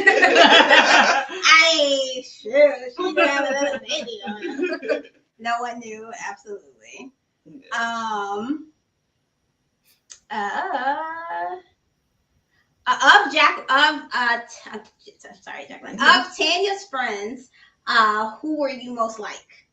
I ain't sure. She could have another baby on her. No one knew, absolutely. Sorry, Jacqueline. Of Tanya's friends, who were you most like?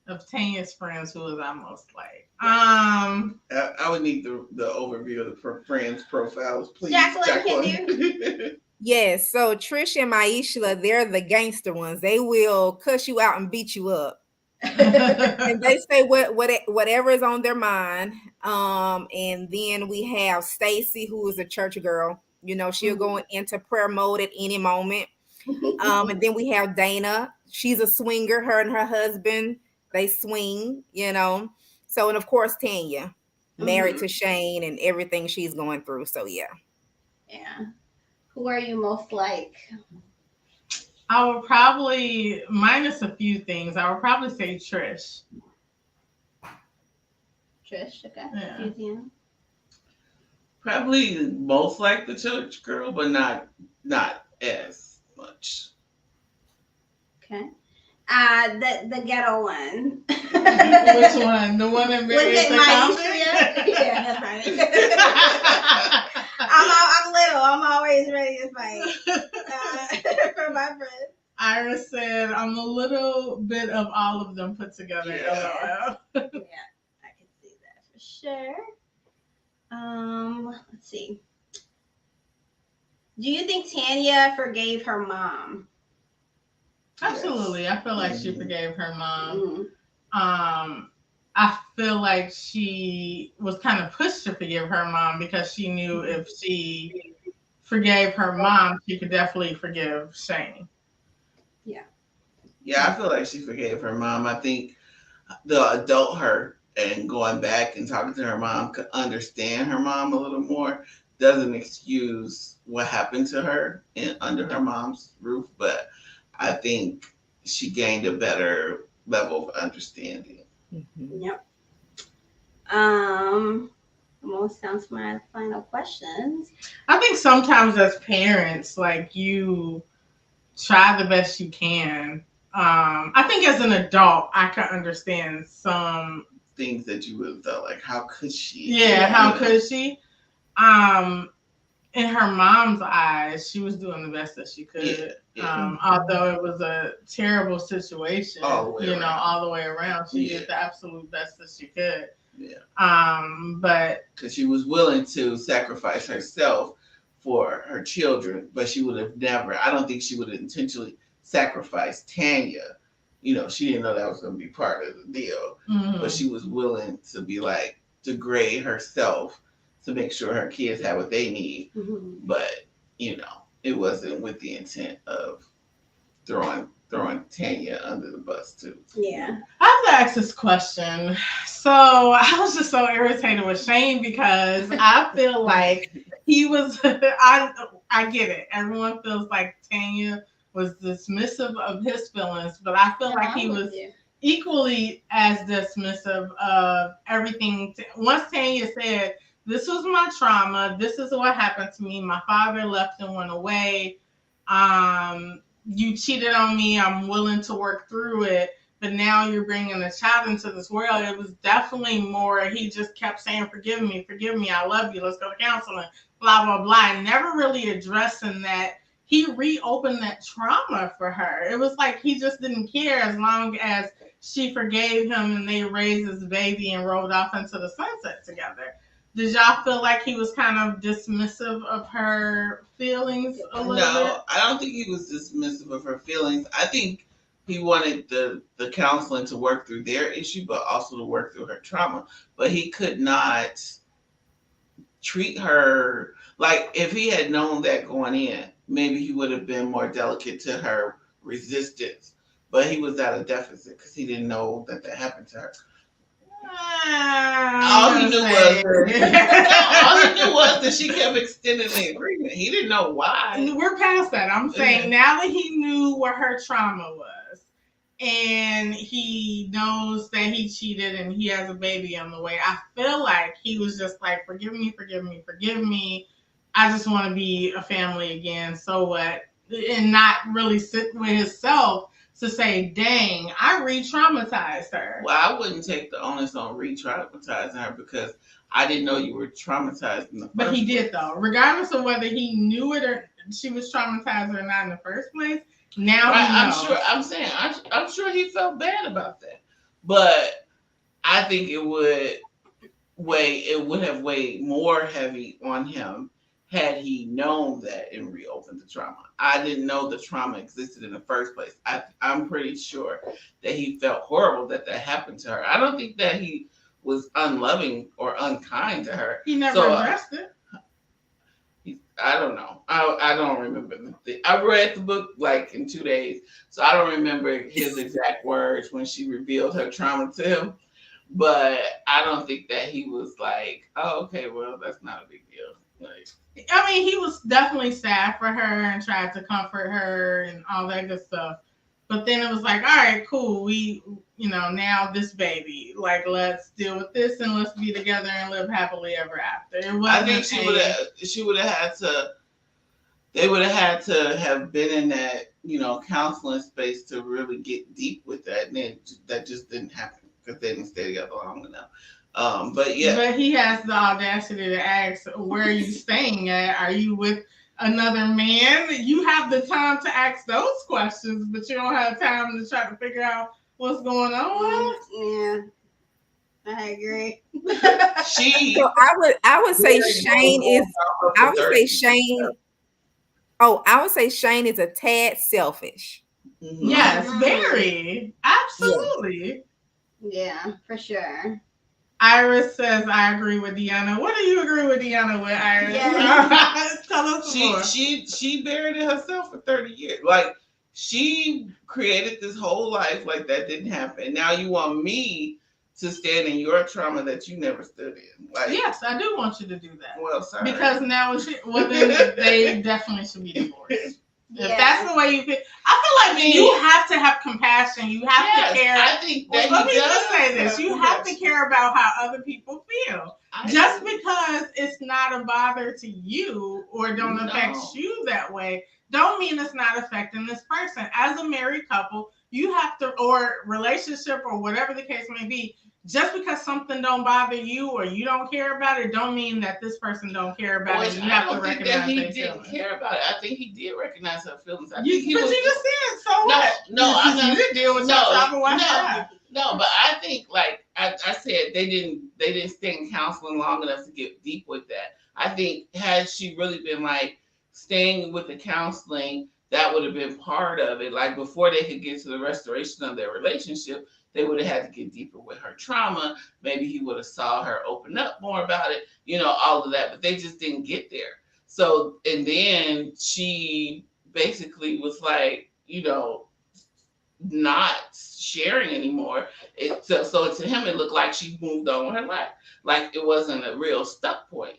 Of Tanya's friends, who was I most like? I would need the overview of the friends' profiles, please. Jacqueline, can you? Yes, so Trish and Maisha, they're the gangster ones. They will cuss you out and beat you up. And they say whatever is on their mind. And then we have Stacy, who is a church girl. You know, she'll go into prayer mode at any moment. And then we have Dana. She's a swinger. Her and her husband, they swing, you know. So, and of course, Tanya, married to Shane and everything she's going through. So, yeah. Yeah. Who are you most like? I would probably, minus a few things, I would probably say Trish. Trish, okay. Yeah. Probably most like the church girl, but not as much. Okay. The ghetto one. Which one? The one that married the comic? Yeah, that's right. I'm little. I'm always ready to fight for my friends. Iris said, "I'm a little bit of all of them put together." Yeah, yeah, I can see that for sure. Let's see. Do you think Tanya forgave her mom? Absolutely. I feel like she forgave her mom. Mm-hmm. I feel like she was kind of pushed to forgive her mom because she knew if she forgave her mom, she could definitely forgive Shane. Yeah. Yeah, I feel like she forgave her mom. I think the adult her and going back and talking to her mom could understand her mom a little more. Doesn't excuse what happened to her under her mom's roof, but I think she gained a better level of understanding. Mm-hmm. Yep. Almost down to my final questions. I think sometimes as parents, like, you try the best you can. I think as an adult, I can understand some things that you would have thought, like, how could she? Yeah, how could she? In her mom's eyes, she was doing the best that she could. Although it was a terrible situation, all the way around, she did the absolute best that she could. Yeah. But because she was willing to sacrifice herself for her children, but she would have never. I don't think she would have intentionally sacrificed Tanya. You know, she didn't know that was going to be part of the deal, but she was willing to be like degrade herself to make sure her kids have what they need. But, you know, it wasn't with the intent of throwing Tanya under the bus too. Yeah. I have to ask this question. So I was just so irritated with Shane because I feel like he was, I get it. Everyone feels like Tanya was dismissive of his feelings, but I feel like he was equally as dismissive of everything. Once Tanya said, "This was my trauma. This is what happened to me. My father left and went away. You cheated on me. I'm willing to work through it. But now you're bringing a child into this world." It was definitely more. He just kept saying, forgive me. I love you. Let's go to counseling. Blah, blah, blah. And never really addressing that. He reopened that trauma for her. It was like he just didn't care as long as she forgave him and they raised his baby and rode off into the sunset together. Did y'all feel like he was kind of dismissive of her feelings a little bit? No, I don't think he was dismissive of her feelings. I think he wanted the counseling to work through their issue, but also to work through her trauma. But he could not treat her like, if he had known that going in, maybe he would have been more delicate to her resistance. But he was at a deficit because he didn't know that happened to her. All he knew was that she kept extending the agreement. He didn't know why. We're past that. I'm saying now that he knew what her trauma was, and he knows that he cheated and he has a baby on the way, I feel like he was just like, forgive me. I just want to be a family again. So what? And not really sit with himself to say, dang, I re-traumatized her. Well, I wouldn't take the onus on re-traumatizing her because I didn't know you were traumatized in the first But he place. did, though. Regardless of whether he knew it or she was traumatized or not in the first place, now Right, he knows. I'm sure he felt bad about that. But I think it would have weighed more heavy on him had he known that and reopened the trauma. I didn't know the trauma existed in the first place. I'm pretty sure that he felt horrible that happened to her. I don't think that he was unloving or unkind to her. He never addressed it. I don't know. I don't remember the thing. I read the book like in 2 days, so I don't remember his exact words when she revealed her trauma to him. But I don't think that he was like, "Oh, okay, well, that's not a big deal." Like, I mean, he was definitely sad for her and tried to comfort her and all that good stuff. But then it was like, all right, cool. We, now this baby, like, let's deal with this and let's be together and live happily ever after. It wasn't. I think she would have had to. They would have had to have been in that, counseling space to really get deep with that, and then that just didn't happen because they didn't stay together long enough. But yeah. But he has the audacity to ask, "Where are you staying at? Are you with another man?" You have the time to ask those questions, but you don't have time to try to figure out what's going on. Yeah, I agree. So I would say Shane is. I would say Shane. Oh, I would say Shane is a tad selfish. Mm-hmm. Yes, very. Absolutely. Yeah, for sure. Iris says, I agree with Deanna. What do you agree with Deanna with, Iris? Yes. Tell us more. She buried it herself for 30 years. Like, she created this whole life like that didn't happen. Now you want me to stand in your trauma that you never stood in. Like, yes, I do want you to do that. Well, sorry. Because now then they definitely should be divorced. If that's the way you feel, I feel like you have to have compassion. You have to care. I think that let me just say this: you have to care about how other people feel. Just because it's not a bother to you or don't affect you that way, don't mean it's not affecting this person. As a married couple, you have to, or relationship, or whatever the case may be. Just because something don't bother you or you don't care about it, don't mean that this person don't care about it. You have to recognize that he didn't feelings. Care about it. I think he did recognize her feelings. You just said so. You didn't deal with No, but I think, like I said, they didn't stay in counseling long enough to get deep with that. I think had she really been like staying with the counseling, that would have been part of it. Like, before they could get to the restoration of their relationship, they would have had to get deeper with her trauma. Maybe he would have saw her open up more about it, all of that. But they just didn't get there. So, and then she basically was like, not sharing anymore. So to him, it looked like she moved on with her life. Like, it wasn't a real stuck point.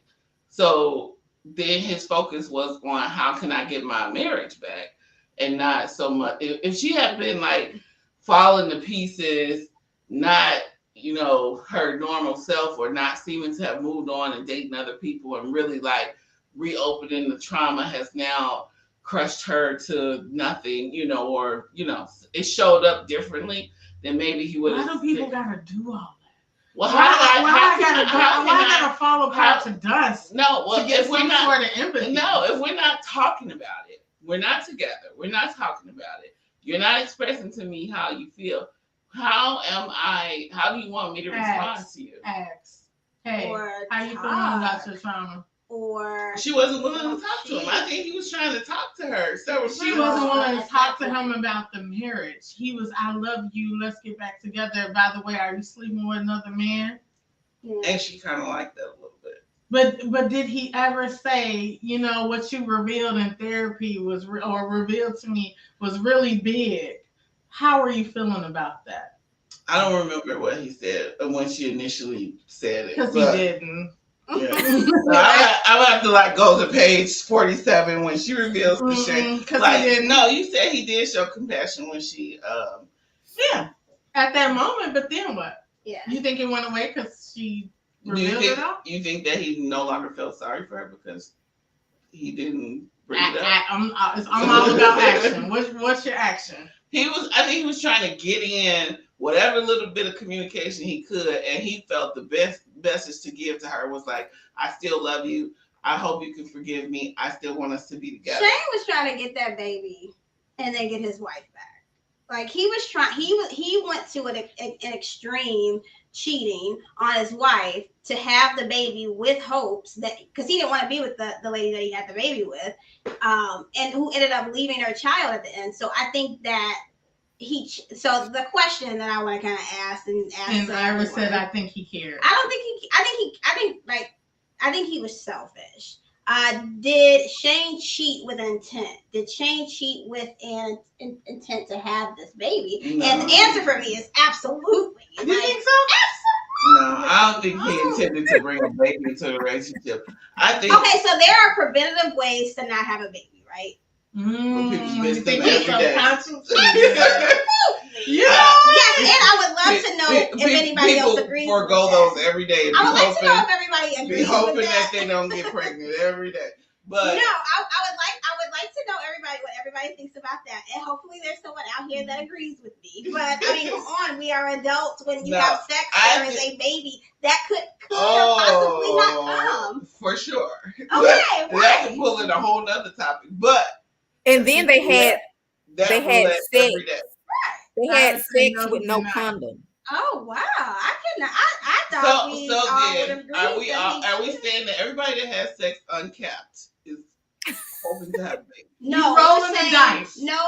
So then his focus was on, how can I get my marriage back? And not so much. If she had been like falling to pieces, not, her normal self, or not seeming to have moved on and dating other people, and really like reopening the trauma has now crushed her to nothing, or, it showed up differently, then maybe he would have. Why do people gotta do all that? Well, why I gotta fall apart to dust? No, well, if we're not talking about it, we're not together. We're not talking about it. You're not expressing to me how you feel. How do you want me to respond to you? Ask. Hey, how you feeling about your trauma? Or she wasn't willing to talk to him. I think he was trying to talk to her. She wasn't willing to talk to him about the marriage. He was, I love you. Let's get back together. By the way, are you sleeping with another man? Yeah. And she kind of liked that a little bit. But did he ever say, what you revealed in therapy or revealed to me was really big? How are you feeling about that? I don't remember what he said when she initially said it. Because he didn't. Yeah. So I would have to go to page 47 when she reveals the shame. No, you said he did show compassion when she yeah, at that moment, but then what? Yeah. You think it went away because she revealed it all? You think that he no longer felt sorry for her because he didn't bring it up? I'm all about action. What's your action? I think he was trying to get in whatever little bit of communication he could, and he felt the best message to give to her was like, I still love you. I hope you can forgive me. I still want us to be together. Shane was trying to get that baby and then get his wife back. Like he was trying, he went to an extreme cheating on his wife to have the baby with hopes that, because he didn't want to be with the lady that he had the baby with, and who ended up leaving her child at the end. So I think that so the question that I want to kind of ask and Ira said, I think he cared. I think he was selfish. Did Shane cheat with intent? Did Shane cheat with an intent to have this baby? No. And the answer for me is absolutely. You think so? No, I don't think he intended to bring a baby into the relationship. I think. Okay, so there are preventative ways to not have a baby, right? You think every day. Yes, and I would love to know if anybody else agrees. Forgo with those every day. I would like to know if everybody agrees. Be hoping that they don't get pregnant every day. But no, I would like to know what everybody thinks about that, and hopefully there's someone out here that agrees with me. But I mean, come on, we are adults. When you have sex, there is a baby that could possibly not come. For sure. Okay, that's pulling a whole nother topic. But and then they had sex. Every day. They had sex with no condom. Oh wow! I thought we all would agree. Are we saying that everybody that has sex uncapped is hoping to have a baby? No, you're rolling the dice. No,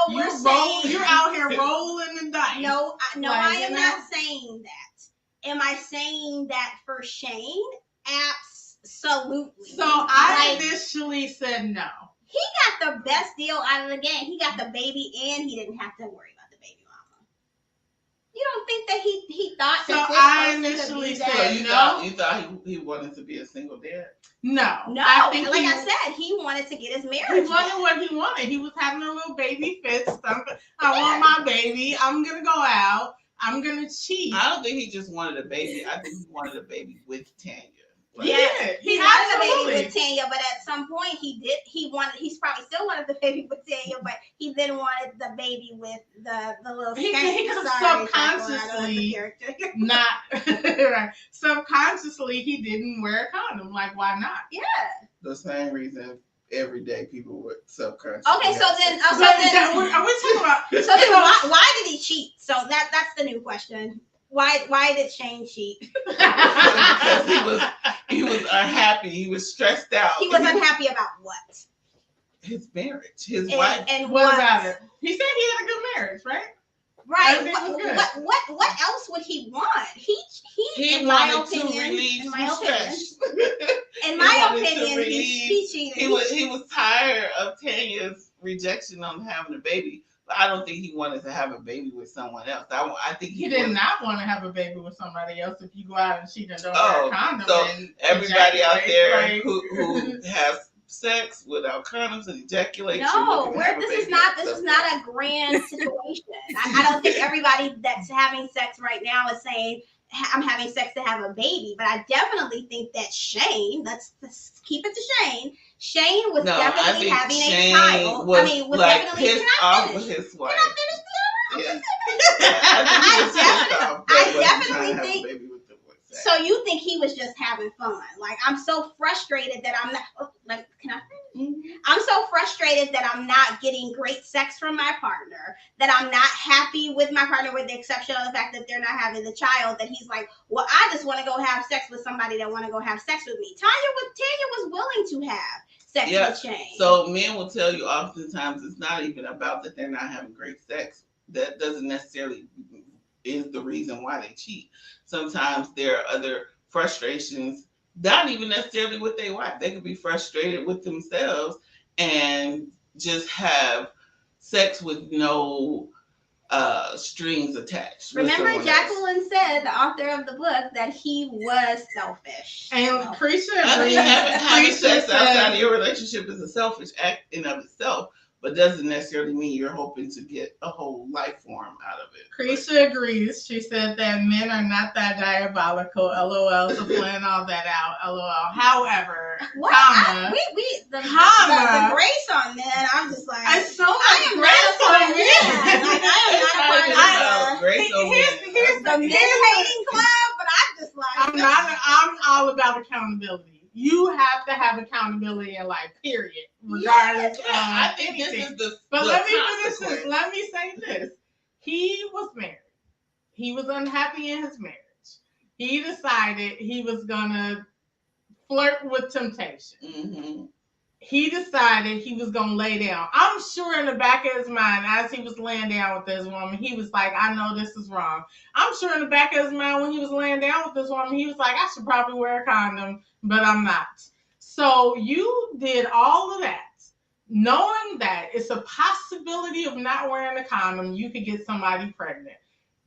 you're out here rolling the dice. No, I am not saying that. Am I saying that for Shane? Absolutely. So I initially said no. He got the best deal out of the game. He got the baby, and he didn't have to worry about the baby mama. You don't think that he thought so that this I initially said so you thought he wanted to be a single dad? No. I think like I said, he wanted to get his marriage. He wanted what he wanted. He was having a little baby fit. I want my baby. I'm gonna go out. I'm gonna cheat. I don't think he just wanted a baby. I think he wanted a baby with Tanya. Like, he wanted a baby with Tanya, but at some point he's probably still wanted the baby with Tanya, but he then wanted the baby with the little he subconsciously not right. Subconsciously he didn't wear a condom. Like, why not? Yeah. The same reason every day people would subconsciously. Okay, so then are we talking about so then why did he cheat? So that's the new question. Why did Shane cheat? Because he was unhappy. He was stressed out. He was unhappy about what? His marriage, his wife. And what about it? He said he had a good marriage, right? Right. What else would he want? He in my opinion, in my opinion, he cheated. He was tired of Tanya's rejection on having a baby. But I don't think he wanted to have a baby with someone else. I think he did not want to have a baby with somebody else. If you go out and cheat and don't wear a condom, so everybody out there who has sex without condoms and ejaculate. No, this is not a grand situation. I don't think everybody that's having sex right now is saying I'm having sex to have a baby, but I definitely think that Shane, let's keep it to Shane. Shane was definitely having a child. Was definitely pissed off with his wife. I definitely think. So you think he was just having fun? Like, I'm so frustrated that I'm not. Like, can I finish? Mm-hmm. I'm so frustrated that I'm not getting great sex from my partner. That I'm not happy with my partner, with the exception of the fact that they're not having the child. That he's like, well, I just want to go have sex with somebody that want to go have sex with me. Tanya was willing to have sex with Shane. So men will tell you oftentimes it's not even about that they're not having great sex. That doesn't necessarily is the reason why they cheat. Sometimes there are other frustrations, not even necessarily with their wife. They could be frustrated with themselves and just have sex with no strings attached. Remember, Jacqueline said, the author of the book, that he was selfish. And Creature agrees. Having sex outside of your relationship is a selfish act in of itself, but doesn't necessarily mean you're hoping to get a whole life form out of it. Creature agrees. She said that men are not that diabolical. LOL. So plan all that out. LOL. However, the grace on men. I'm just like, it's so much grace on men. Like, I am not a part of here's the men hating club, but I just just like I'm all about accountability. You have to have accountability in life, period. Regardless of I think anything. this is the But the let me finish consequence. this. Let me say this. He was married. He was unhappy in his marriage. He decided he was gonna flirt with temptation. Mm-hmm. He decided he was gonna lay down. I'm sure in the back of his mind, as he was laying down with this woman, he was like, I know this is wrong. I'm sure in the back of his mind when he was laying down with this woman, he was like, I should probably wear a condom, but I'm not. So you did all of that, knowing that it's a possibility of not wearing a condom, you could get somebody pregnant.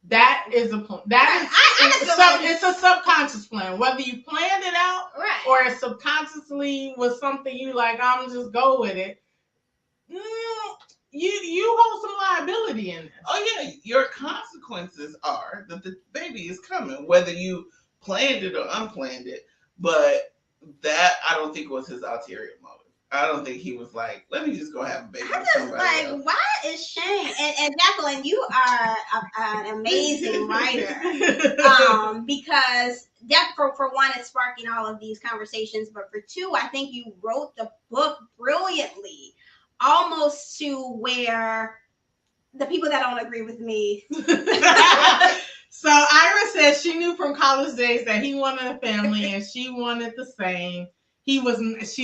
That is a plan. It's a subconscious plan. Whether you planned it out, right, or it subconsciously was something you like, I'm just go with it. You hold some liability in this. Oh yeah, your consequences are that the baby is coming, whether you planned it or unplanned it. But that I don't think was his ulterior motive. I don't think he was like, let me just go have a baby with somebody like, else. why is Shane and Jacqueline? You are an amazing writer, because that for one, it's sparking all of these conversations, but for two, I think you wrote the book brilliantly, almost to where the people that don't agree with me. So Ira says she knew from college days that he wanted a family and she wanted the same. She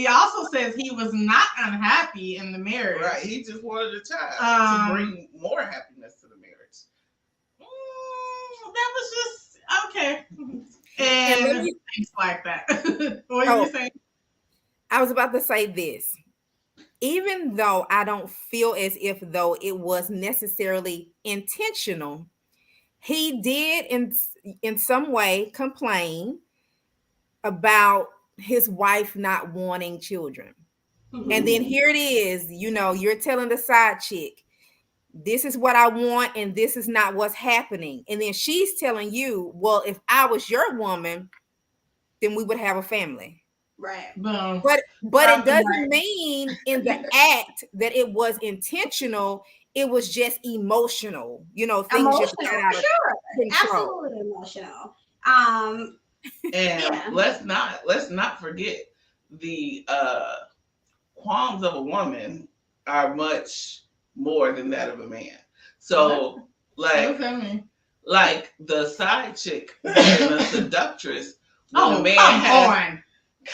also says he was not unhappy in the marriage. Right, he just wanted a child to bring more happiness to the marriage. That was just okay. And things like that. What are you saying? I was about to say this. Even though I don't feel as if though it was necessarily intentional, he did in some way complain about his wife not wanting children. Mm-hmm. And then here it is, you're telling the side chick, this is what I want and this is not what's happening. And then she's telling you, well, if I was your woman, then we would have a family. Right. But it doesn't mean in the act that it was intentional. It was just emotional. Things just got out of control. Absolutely emotional. And let's not forget the qualms of a woman are much more than that of a man. So like the side chick and the seductress. Oh, man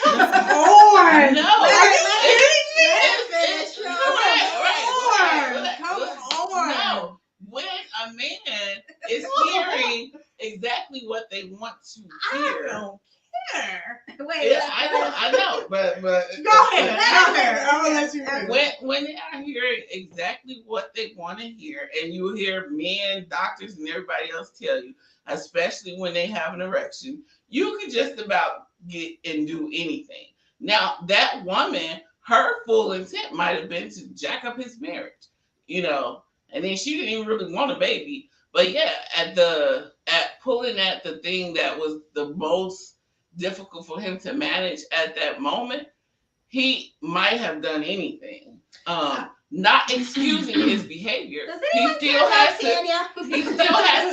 come on. No. Are you kidding me? Come on. No. When a man is hearing exactly what they want to hear. I don't care. Wait, yeah, I know, but go ahead. I'm gonna let you finish. When they are hearing exactly what they want to hear, and you hear men, doctors, and everybody else tell you, especially when they have an erection, you can just about get and do anything. Now, that woman, her full intent might have been to jack up his marriage, and then she didn't even really want a baby. But yeah, at pulling at the thing that was the most difficult for him to manage at that moment, he might have done anything. Not excusing his behavior. He still has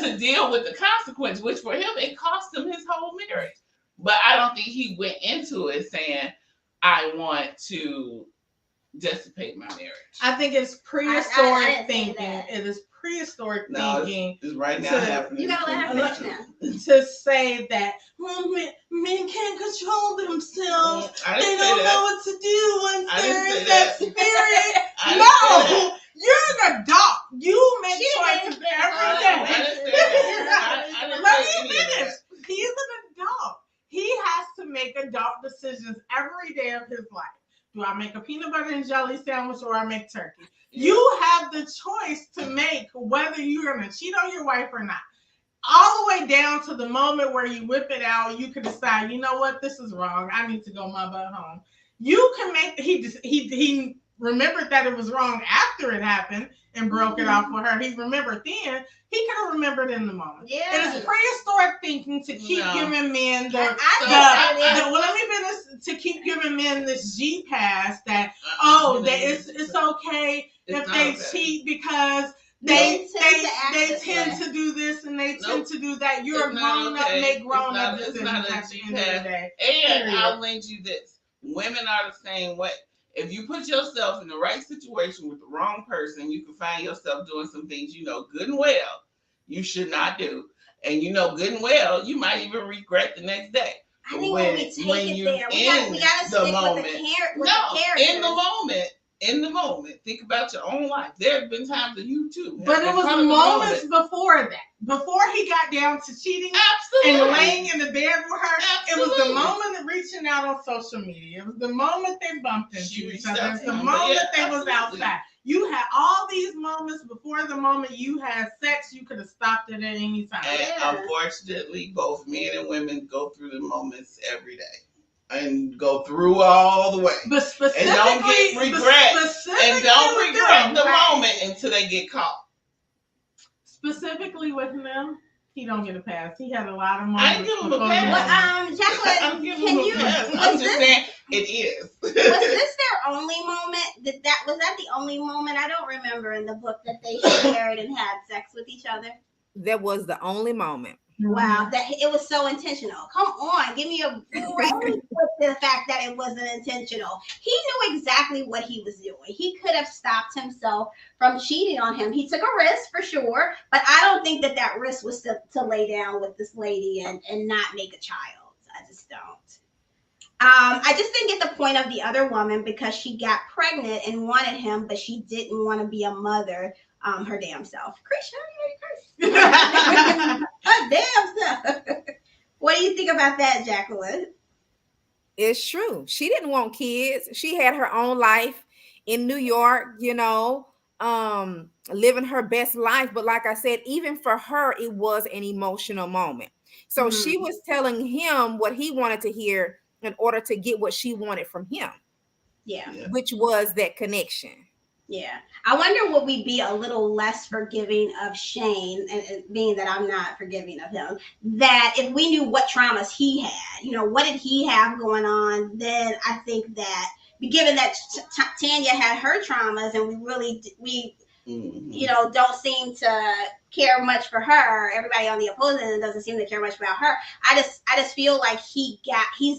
to deal with the consequence, which for him, it cost him his whole marriage. But I don't think he went into it saying, I want to dissipate my marriage. I think it's prehistoric thinking. It is prehistoric thinking. It's right now happening. You gotta let her finish now. To say that men can't control themselves. They don't know what to do once they're in that spirit. No, you're an adult. You make choices every day. Let me finish. He's an adult. He has to make adult decisions every day of his life. Do I make a peanut butter and jelly sandwich or I make turkey? You have the choice to make whether you're going to cheat on your wife or not. All the way down to the moment where you whip it out, you can decide, you know what, this is wrong. I need to go my butt home. You can make, he remembered that it was wrong after it happened and broke it off for her. He remembered then. He could have remembered in the moment. Yeah. It is prehistoric thinking to keep giving men to keep giving men this G pass that, that it's okay if they cheat because They tend to do this and they tend to do that. You're a grown up, make grown up decisions at the end of the day. And I'll lend you this. Women are the same way. If you put yourself in the right situation with the wrong person, you can find yourself doing some things you know good and well you should not do. And you know good and well you might even regret the next day. I think when we take it there, we gotta stick with the character. In the moment, think about your own life. There have been times that you too. But it was moments before that. Before he got down to cheating and laying in the bed with her. It was the moment of reaching out on social media. It was the moment they bumped into each other. It was the moment they was outside. You had all these moments before the moment you had sex. You could have stopped it at any time. And unfortunately, both men and women go through the moments every day. And go through all the way. But specifically, and don't get regret. And don't regret the moment until they get caught. Specifically with him, he don't get a pass. He had a lot of moments. I give him a pass. Jacqueline, can you? I'm just saying it is. Was this their only moment? Was that the only moment? I don't remember in the book that they shared and had sex with each other. That was the only moment. Wow, that it was so intentional. Come on, give me a break with the fact that it wasn't intentional. He knew exactly what he was doing. He could have stopped himself from cheating on him. He took a risk for sure, but I don't think that risk was to lay down with this lady and not make a child. I just don't. I just didn't get the point of the other woman because she got pregnant and wanted him, but she didn't want to be a mother. Her damn self. Her damn self. What do you think about that, Jacqueline? It's true. She didn't want kids. She had her own life in New York, living her best life. But like I said, even for her, it was an emotional moment. So she was telling him what he wanted to hear in order to get what she wanted from him. Yeah. Which was that connection. Yeah. I wonder would we be a little less forgiving of Shane, and being that I'm not forgiving of him, that if we knew what traumas he had, what did he have going on, then I think that, given that Tanya had her traumas and we don't seem to care much for her, everybody on the opposing end doesn't seem to care much about her. I just feel like he's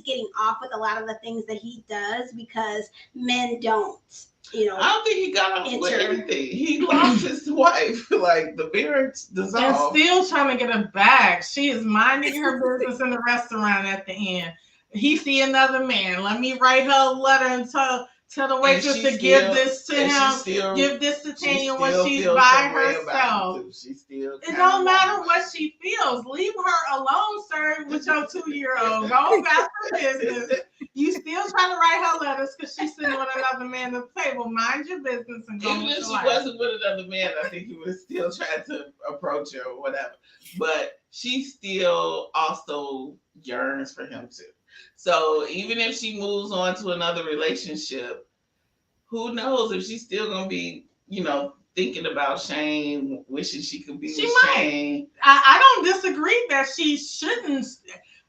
getting off with a lot of the things that he does because men don't. I don't think he got off with anything. He lost his wife, like the marriage dissolved. And still trying to get her back. She is minding her business in the restaurant at the end. He see another man. Let me write her a letter and tell the waitress to give this to him. Give this to Tanya when she's by herself. It don't matter what she feels. Leave her alone, sir, with your 2-year-old. Go about her business. You still trying to write her letters because she's sitting with another man at the table. Mind your business and go. Even if she wasn't with another man, I think he would still try to approach her or whatever. But she still also yearns for him too. So even if she moves on to another relationship, who knows if she's still gonna be, thinking about Shane, wishing she could be with Shane. I don't disagree that she shouldn't.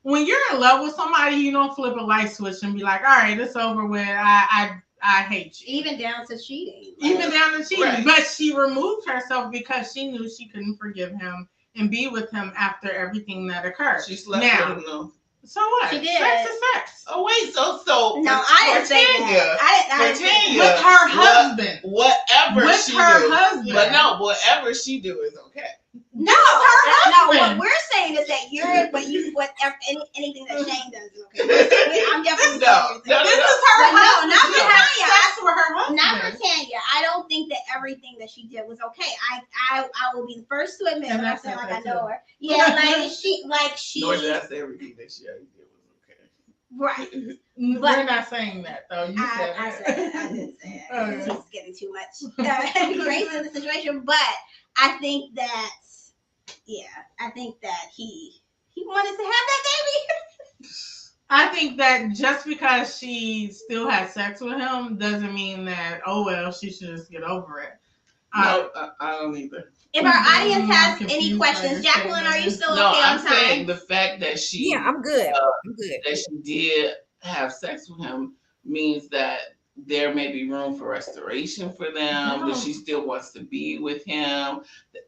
When you're in love with somebody, you don't flip a light switch and be like, all right, it's over with. I hate you. Even down to cheating. Right. But she removed herself because she knew she couldn't forgive him and be with him after everything that occurred. She slept with him though. So what? She did. Sex is sex. Oh wait, so no, I didn't say that. I didn't Tanya, with her husband. Whatever she do. Husband. But no, whatever she do is okay. No, what we're saying is that anything that Shane does is okay. I'm definitely no. This is her husband. Not for Tanya. That's for her husband. Not for Tanya. I don't think that everything that she did was okay. I will be the first to admit when I feel like I know her. Yeah, she. Nor did I say everything that she did was okay. Right. We're not saying that though. You said I didn't say it. Okay. She's getting too much grace in the situation, but I think that. Yeah, I think that he wanted to have that baby. I think that just because she still had sex with him doesn't mean that, she should just get over it. No, I don't either. If our audience has any questions, Jacqueline, are you still okay on time? No, I'm saying the fact that she... Yeah, I'm good. That she did have sex with him means that there may be room for restoration for them, but she still wants to be with him.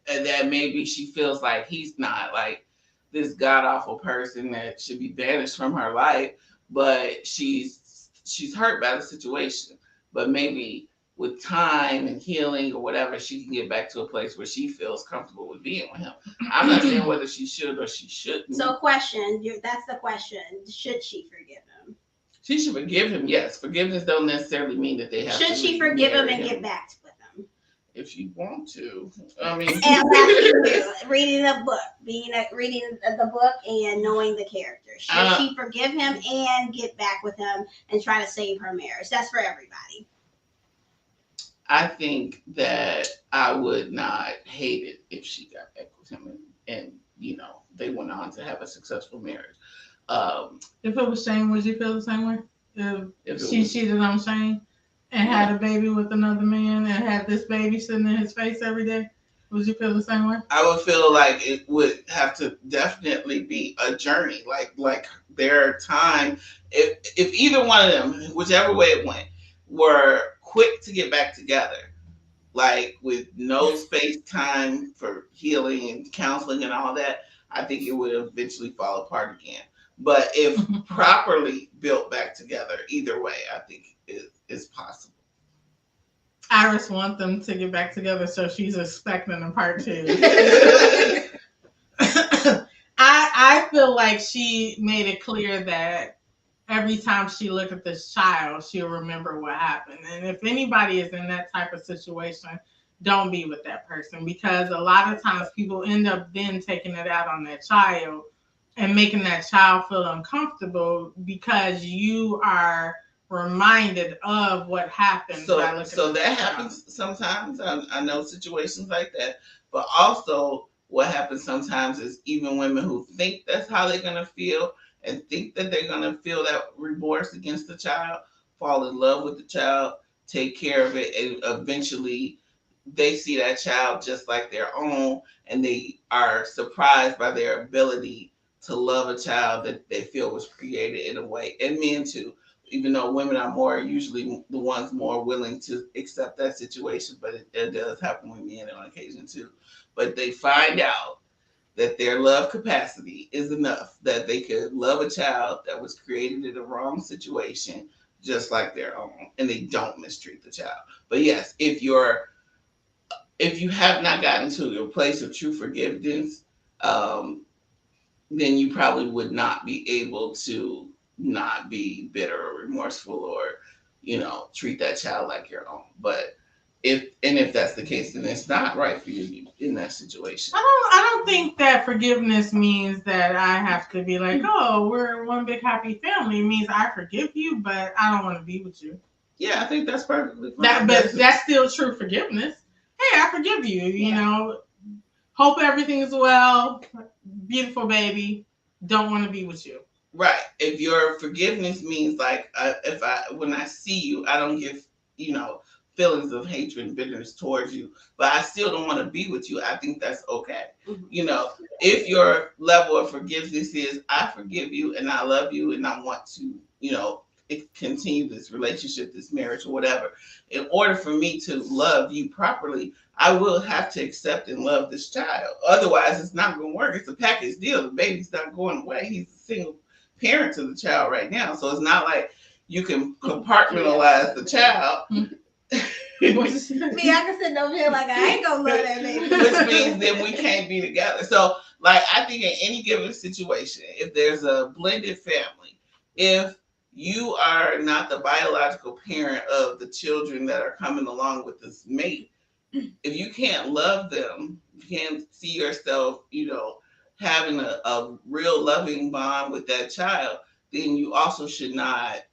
And that maybe she feels like he's not like this god awful person that should be banished from her life, but she's hurt by the situation. But maybe with time and healing or whatever, she can get back to a place where she feels comfortable with being with him. I'm not saying whether she should or she shouldn't. So, question, that's the question. Should she forgive him? She should forgive him, yes. Forgiveness don't necessarily mean that they have Should to. She forgive him and get back with him? If you want to. I mean. And reading the book, reading the book and knowing the characters. Should she forgive him and get back with him and try to save her marriage? That's for everybody. I think that I would not hate it if she got back with him and they went on to have a successful marriage. If it was Shane, would you feel the same way? If she cheated on Shane and had a baby with another man and had this baby sitting in his face every day, would you feel the same way? I would feel like it would have to definitely be a journey. Like their time, if either one of them, whichever way it went, were quick to get back together, like with no space time for healing and counseling and all that, I think it would eventually fall apart again. But if properly built back together, either way, I think is possible. Iris wants them to get back together, so she's expecting a part 2. I feel like she made it clear that every time she looked at this child, she'll remember what happened. And if anybody is in that type of situation, don't be with that person, because a lot of times people end up then taking it out on that child and making that child feel uncomfortable because you are reminded of what happened. So that happens sometimes. I know situations like that. But also what happens sometimes is even women who think that's how they're going to feel and think that they're going to feel that remorse against the child, fall in love with the child, take care of it, and eventually they see that child just like their own, and they are surprised by their ability to love a child that they feel was created in a way, and men too, even though women are more usually the ones more willing to accept that situation, but it does happen with men on occasion too. But they find out that their love capacity is enough that they could love a child that was created in the wrong situation just like their own, and they don't mistreat the child. But yes, if you have not gotten to a place of true forgiveness, then you probably would not be able to not be bitter or remorseful or, treat that child like your own. But if that's the case, then it's not right for you in that situation. I don't think that forgiveness means that I have to be like, oh, we're one big happy family. It means I forgive you, but I don't want to be with you. Yeah, I think that's perfectly fine. But that's still true forgiveness. Hey, I forgive you. You know, hope everything is well. Beautiful baby. Don't want to be with you. Right. If your forgiveness means like, when I see you, I don't give, feelings of hatred and bitterness towards you, but I still don't want to be with you, I think that's okay. Mm-hmm. If your level of forgiveness is, I forgive you and I love you and I want to, continue this relationship, this marriage or whatever, in order for me to love you properly, I will have to accept and love this child. Otherwise, it's not going to work. It's a package deal. The baby's not going away. He's a single parent to the child right now. So it's not like you can compartmentalize the child. Me, I can sit over here like I ain't gonna love that baby. Which means then we can't be together. So, I think in any given situation, if there's a blended family, if you are not the biological parent of the children that are coming along with this mate, if you can't love them, you can't see yourself, having a real loving bond with that child, then you also should not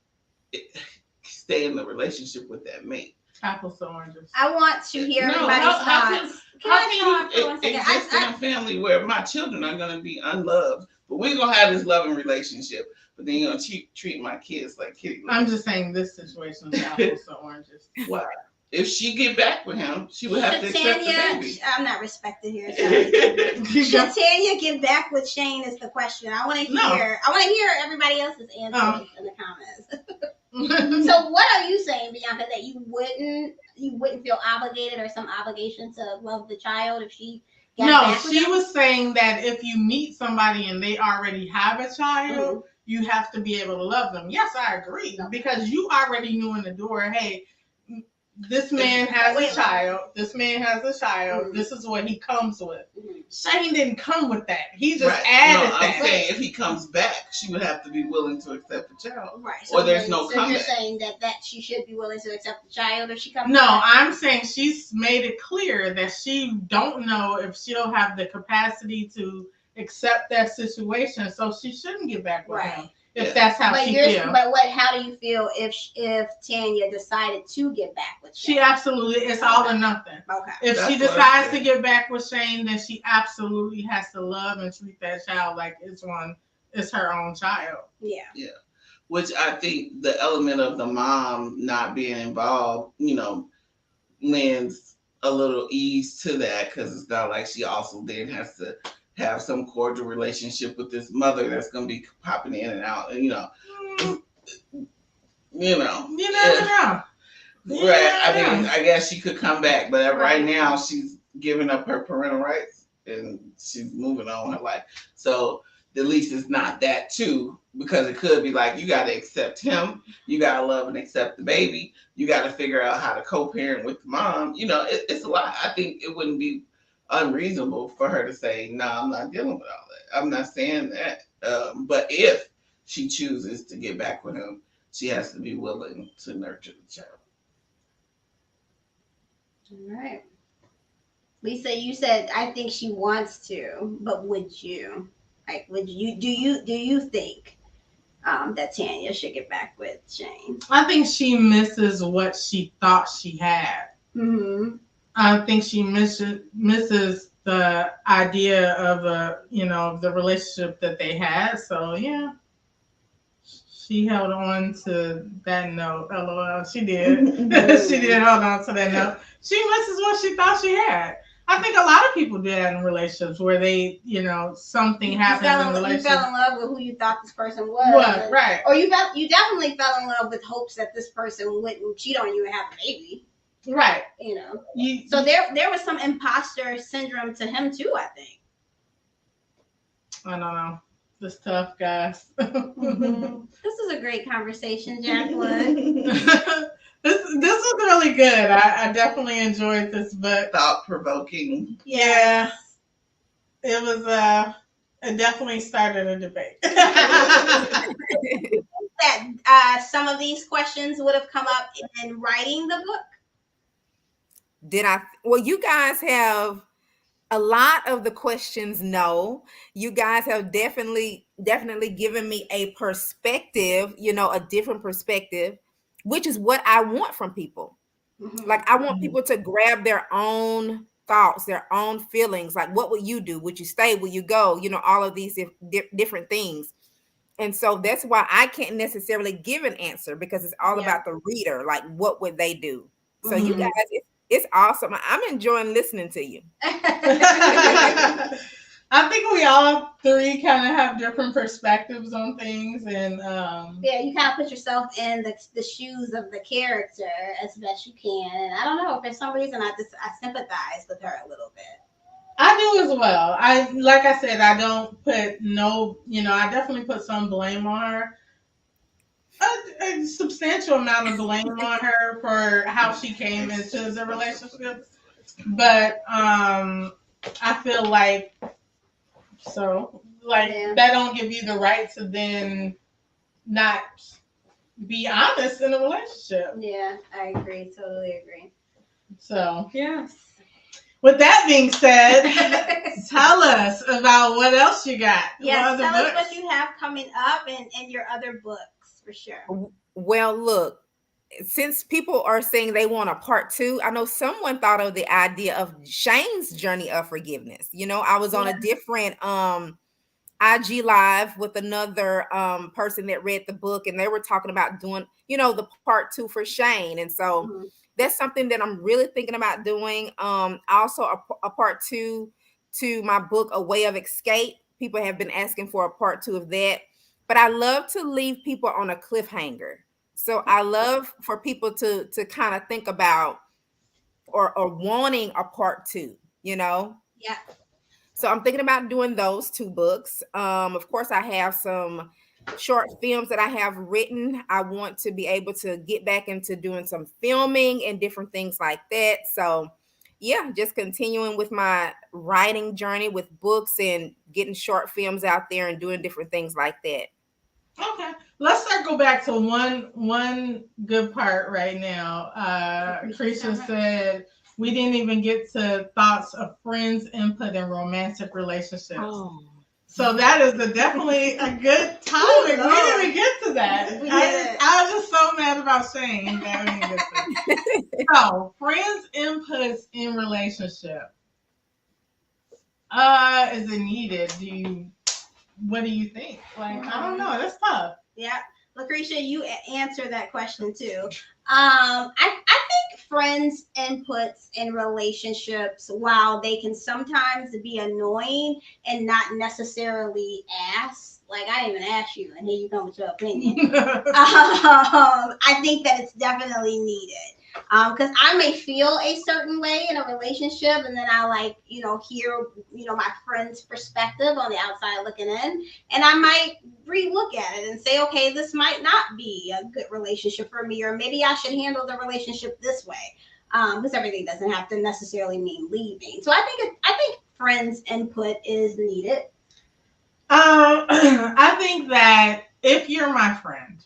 stay in the relationship with that mate. Apples to oranges. I want to hear everybody's thoughts. How can you exist in a family where my children are going to be unloved, but we're going to have this loving relationship, but then you're going to treat my kids like kitty littles? I'm just saying this situation is apples to oranges. Why? If she get back with him, she would have to accept the baby. I'm not respected here. Should Tanya get back with Shane is the question. I want to hear. I want to hear everybody else's answers in the comments. So what are you saying, Bianca, that you wouldn't feel obligated or some obligation to love the child if she got No, back with she them? was saying that if you meet somebody and they already have a child, Mhm. you have to be able to love them. Yes, I agree. Because you already knew in the door, hey, this man has a child. This man has a child. This is what he comes with. Shane didn't come with that. He just added that. I'm saying if he comes back, she would have to be willing to accept the child. Right. Or there's no comeback. You're saying that she should be willing to accept the child if she comes No, back? I'm saying she's made it clear that she don't know if she'll have the capacity to accept that situation, so she shouldn't get back with him. If that's how she feels. But how do you feel if Tanya decided to get back with Shane? She absolutely, it's all or nothing. Okay. If she decides to get back with Shane, then she absolutely has to love and treat that child like it's her own child. Yeah. Yeah. Which I think the element of the mom not being involved, lends a little ease to that, because it's not like she also then has to have some cordial relationship with this mother that's going to be popping in and out, and You never know. Right. I mean, I guess she could come back, but right now she's giving up her parental rights and she's moving on with her life. So at least it's not that too, because it could be like, you got to accept him, you got to love and accept the baby, you got to figure out how to co-parent with the mom. It's a lot. I think it wouldn't be unreasonable for her to say, no, I'm not dealing with all that. I'm not saying that. But if she chooses to get back with him, she has to be willing to nurture the child. All right. Lisa, you said, I think she wants to, but would you? Like, do you think that Tanya should get back with Shane? I think she misses what she thought she had. Mm-hmm. I think she misses the idea of the relationship that they had. So yeah, she held on to that note. LOL, she did. She did hold on to that note. She misses what she thought she had. I think a lot of people do that in relationships where they, something happens in relationships. You fell in love with who you thought this person was. What? Right. Or you definitely fell in love with hopes that this person wouldn't cheat on you and have a baby. Right. So there was some imposter syndrome to him too, I think. I don't know. This tough, guys. Mm-hmm. This is a great conversation, Jacqueline. This was really good. I definitely enjoyed this book. Thought provoking. Yeah. It was it definitely started a debate. That some of these questions would have come up in writing the book. Did I? Well, you guys have a lot of the questions. No, you guys have definitely given me a perspective, a different perspective, which is what I want from people. Mm-hmm. Like, I want people to grab their own thoughts, their own feelings. Like, what would you do? Would you stay? Would you go? All of these different things. And so that's why I can't necessarily give an answer, because it's all about the reader. Like, what would they do? So you guys, it's awesome. I'm enjoying listening to you. I think we all three kind of have different perspectives on things, and you kind of put yourself in the shoes of the character as best you can. And I don't know, for some reason I sympathize with her a little bit. I do as well. Like I said, I don't put I definitely put some blame on her. A substantial amount of blame on her for how she came into the relationship. But I feel like that don't give you the right to then not be honest in a relationship. Yeah, I agree. Totally agree. So, yeah. With that being said, tell us about what else you got. Yes, tell us what you have coming up and your other books, for sure. Well, look, since people are saying they want a part 2, I know someone thought of the idea of Shane's journey of forgiveness. I was on a different IG live with another person that read the book, and they were talking about doing, the part 2 for Shane. And so that's something that I'm really thinking about doing. Also a part 2 to my book, A Way of Escape. People have been asking for a part 2 of that, but I love to leave people on a cliffhanger. So I love for people to kind of think about or wanting a part two, you know? Yeah. So I'm thinking about doing those 2 books. Of course, I have some short films that I have written. I want to be able to get back into doing some filming and different things like that. So yeah, just continuing with my writing journey with books and getting short films out there and doing different things like that. Okay, let's circle back to one good part right now. Krisha said we didn't even get to thoughts of friends' input in romantic relationships. Oh. So that is definitely a good topic. We didn't even get to that. I was just so mad about saying that we didn't get to that. So, friends' inputs in relationship. Is it needed? What do you think? Like, I don't know. That's tough. Yeah. Lucretia, you answer that question too. I think friends' inputs in relationships, while they can sometimes be annoying and not necessarily ask, like I didn't even ask you, and here you come with your opinion. I think that it's definitely needed. Because I may feel a certain way in a relationship, and then I hear my friend's perspective on the outside looking in, and I might relook at it and say, okay, this might not be a good relationship for me, or maybe I should handle the relationship this way. Because everything doesn't have to necessarily mean leaving. So I think friends' input is needed. I think that if you're my friend,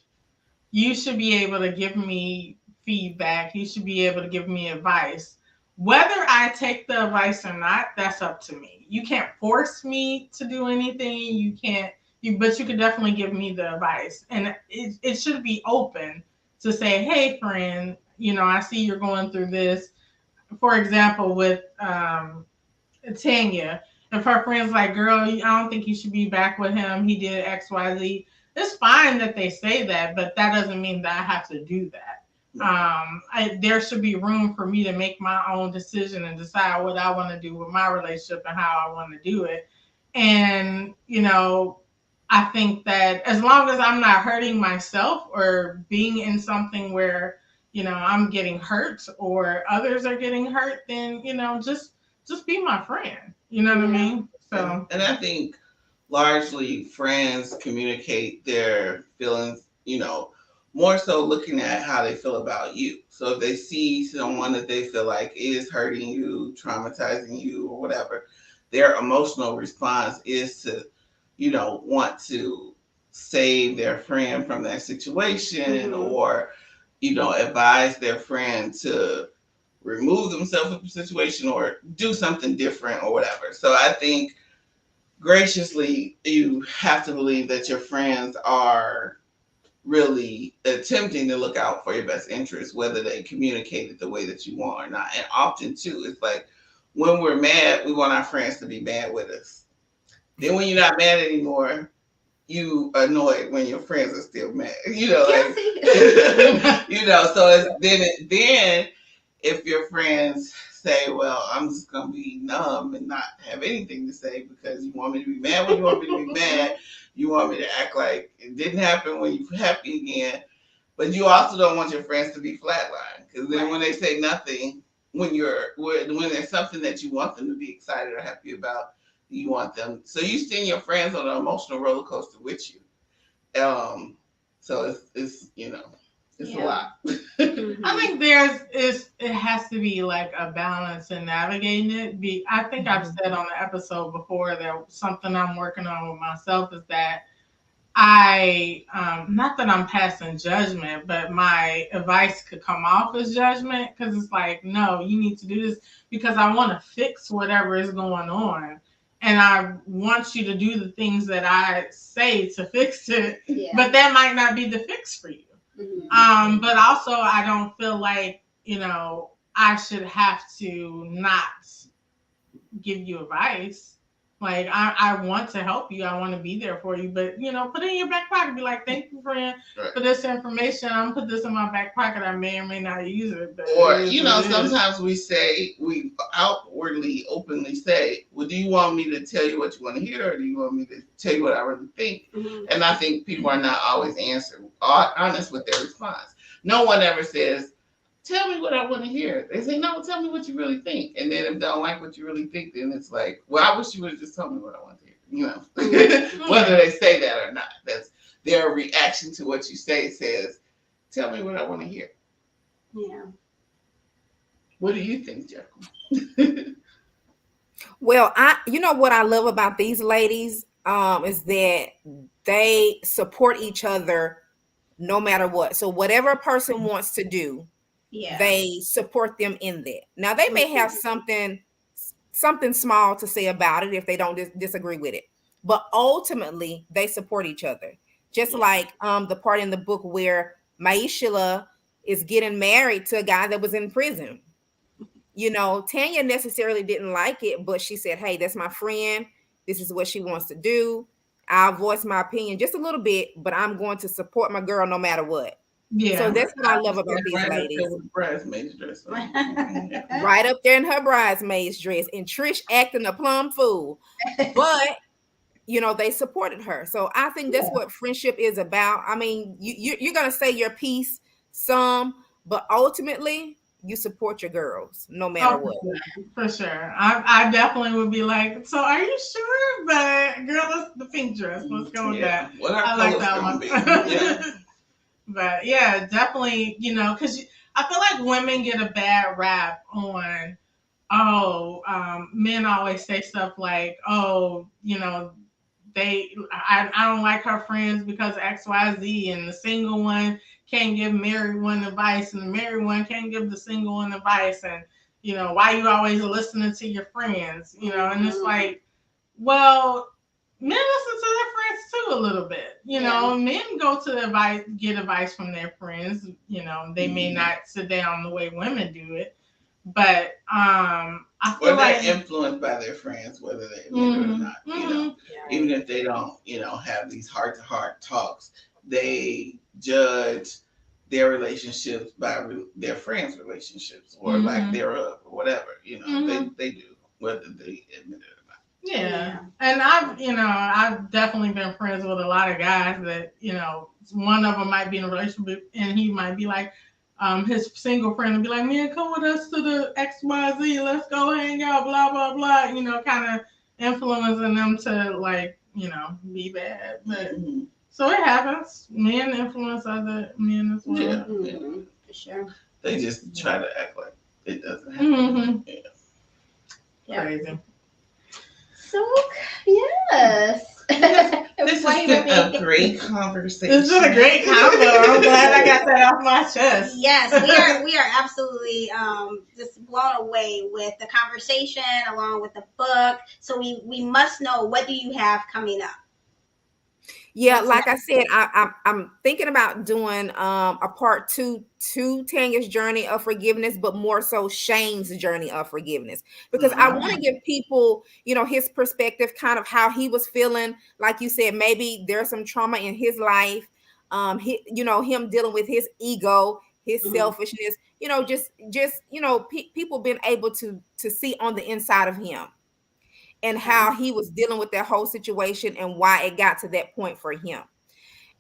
you should be able to give me feedback. You should be able to give me advice. Whether I take the advice or not, that's up to me. You can't force me to do anything. But you can definitely give me the advice. And it should be open to say, hey, friend, I see you're going through this. For example, with Tanya, if her friend's like, girl, I don't think you should be back with him. He did X, Y, Z. It's fine that they say that, but that doesn't mean that I have to do that. There should be room for me to make my own decision and decide what I want to do with my relationship and how I want to do it. And, I think that as long as I'm not hurting myself or being in something where, I'm getting hurt or others are getting hurt, then, just be my friend. You know what I mean? So, and I think largely friends communicate their feelings, more so looking at how they feel about you. So if they see someone that they feel like is hurting you, traumatizing you, or whatever, their emotional response is to, want to save their friend from that situation, or, advise their friend to remove themselves from the situation or do something different or whatever. So I think graciously, you have to believe that your friends are really attempting to look out for your best interest, whether they communicate it the way that you want or not. And often too, it's like when we're mad, we want our friends to be mad with us. Then when you're not mad anymore, you annoyed when your friends are still mad. So then if your friends say, well, I'm just going to be numb and not have anything to say because you want me to be mad when you want me to be mad. You want me to act like it didn't happen when you're happy again. But you also don't want your friends to be flatlined, because then when they say nothing, when there's something that you want them to be excited or happy about, you want them. So you send your friends on an emotional roller coaster with you. So it's a lot. I think it has to be like a balance in navigating it. I think I've said on the episode before that something I'm working on with myself is that I, not that I'm passing judgment, but my advice could come off as judgment, because it's like, no, you need to do this because I want to fix whatever is going on. And I want you to do the things that I say to fix it, but that might not be the fix for you. But also I don't feel like, I should have to not give you advice. Like, I want to help you. I want to be there for you. But, put it in your back pocket. Be like, thank you, friend, for this information. I'm going to put this in my back pocket. I may or may not use it. But or, sometimes we outwardly, openly say, well, do you want me to tell you what you want to hear? Or do you want me to tell you what I really think? Mm-hmm. And I think people are not always honest with their response. No one ever says, tell me what I want to hear. They say, no, tell me what you really think. And then if they don't like what you really think, then it's like, well, I wish you would have just told me what I want to hear. Whether they say that or not. That's their reaction to what you say says, tell me what I want to hear. Yeah. What do you think, Jacqueline? Well, what I love about these ladies is that they support each other no matter what. So whatever a person wants to do, they support them in that. Now they may have something small to say about it if they don't disagree with it, but ultimately they support each other. Just like the part in the book where Maisha is getting married to a guy that was in prison. Tanya necessarily didn't like it, but she said, hey, that's my friend. This is what she wants to do. I'll voice my opinion just a little bit, but I'm going to support my girl no matter what. Yeah. So that's what I love about these ladies. Bridesmaid's dress. Right up there in her bridesmaid's dress, and Trish acting a plum fool. But they supported her. So I think that's what friendship is about. I mean, you're gonna say your piece some, but ultimately you support your girls no matter what. For sure. I definitely would be like, so are you sure? But girl, that's the pink dress. Let's go with that. I like that one. But yeah, definitely, because I feel like women get a bad rap on, men always say stuff like, I don't like her friends because XYZ, and the single one can't give married one advice, and the married one can't give the single one advice, and why you always listening to your friends, and it's like, well, men listen to their friends too a little bit, men go to get advice from their friends, they may not sit down the way women do it, but I feel like they're influenced by their friends, whether they admit it or not. Even if they don't, have these heart-to-heart talks, they judge their relationships by their friends' relationships or lack thereof or whatever. They do, whether they admit it or not. Yeah. And I've definitely been friends with a lot of guys that, one of them might be in a relationship and he might be like, his single friend would be like, man, come with us to the XYZ, let's go hang out, blah, blah, blah, kind of influencing them to like, be bad. But so it happens. Men influence other men as well. Yeah. For sure. They just try to act like it doesn't happen. Yeah. Crazy. So, yes. This has been a great conversation. This has been a great combo. I'm glad I got that off my chest. Yes, we are absolutely just blown away with the conversation along with the book. So we must know, what do you have coming up? Yeah, like I said, I'm thinking about doing a part 2 to Tanya's journey of forgiveness, but more so Shane's journey of forgiveness, because I want to give people, his perspective, kind of how he was feeling. Like you said, maybe there's some trauma in his life, him dealing with his ego, his selfishness, people been able to see on the inside of him, and how he was dealing with that whole situation and why it got to that point for him.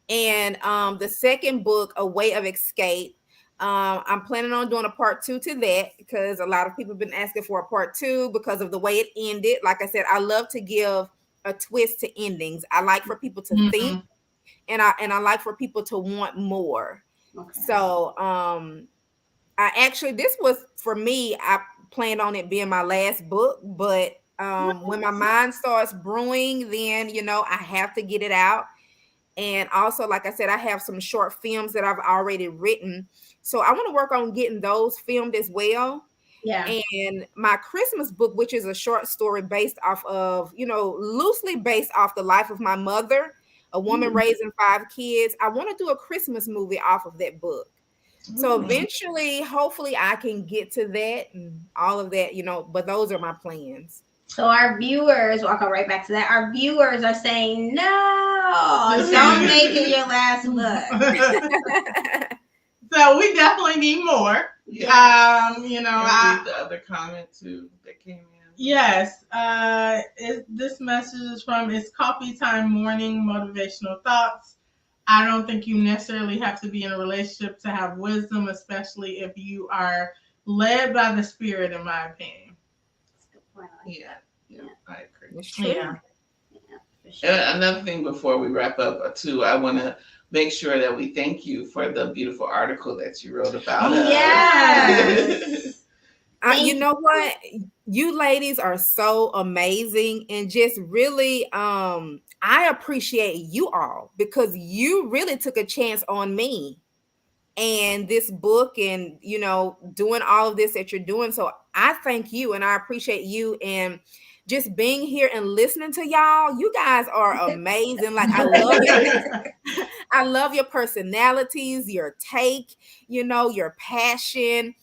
And the second book, A Way of Escape, I'm planning on doing a part 2 to that, because a lot of people have been asking for a part 2 because of the way it ended. Like I said, I love to give a twist to endings. I like for people to think, and I like for people to want more. Okay. So this was, for me, I planned on it being my last book, but when my mind starts brewing, then, I have to get it out. And also, like I said, I have some short films that I've already written. So I want to work on getting those filmed as well. Yeah. And my Christmas book, which is a short story based off of, loosely based off the life of my mother, a woman raising 5 kids. I want to do a Christmas movie off of that book. So eventually, hopefully I can get to that and all of that, but those are my plans. So our viewers, well, I'll go right back to that. Our viewers are saying, no, don't make it your last book. So we definitely need more. Yeah. You know, I read the other comment too that came in. Yes. This message is from It's Coffee Time Morning Motivational Thoughts. I don't think you necessarily have to be in a relationship to have wisdom, especially if you are led by the Spirit, in my opinion. Yeah, I agree. It's true. Yeah. Sure. And another thing before we wrap up, too, I want to make sure that we thank you for the beautiful article that you wrote about us. Yes. You know what? You ladies are so amazing, and just really, I appreciate you all because you really took a chance on me and this book and, you know, doing all of this that you're doing. So I thank you and I appreciate you, and just being here and listening to y'all. You guys are amazing. Like, I love your I love your personalities, your take, you know, your passion.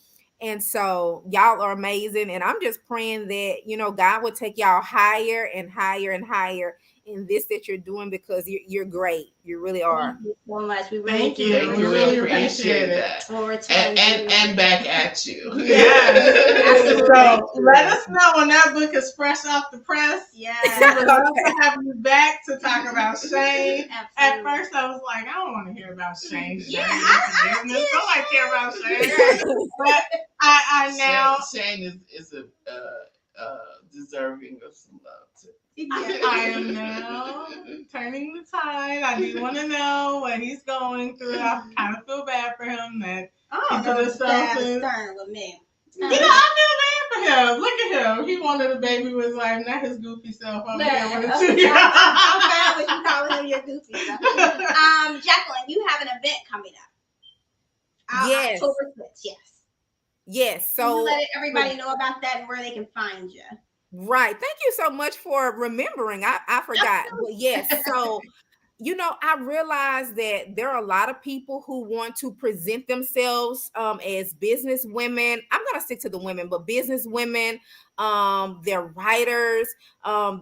And so y'all are amazing. And I'm just praying that, you know, God will take y'all higher and higher and higher in this that you're doing, because you're great. You really are. Thank you so much. We really Thank you. Thank We you. really We appreciate that. And back at you. Yeah. So let us know when that book is fresh off the press. Yeah. We would love to have you back to talk about Shane. At first, I was like, I don't want to hear about Shane. Yeah, I did. Nobody care about Shane. But I now Shane is a deserving of some love too. I am now turning the tide. I do want to know what he's going through. I kind of feel bad for him that he put himself in. With me. You know, I feel bad for him. Look at him. He wanted a baby with his life, not his goofy self over here with a 2-year-old. I'm fine with you calling him your goofy self. Jacqueline, you have an event coming up. Yes. October 6th, yes. Yes. Can you So let everybody know about that and where they can find you. right. Thank you so much for remembering. I forgot. But yes, so you know, I realize that there are a lot of people who want to present themselves as business women. I'm going to stick to the women, but business women, they're writers.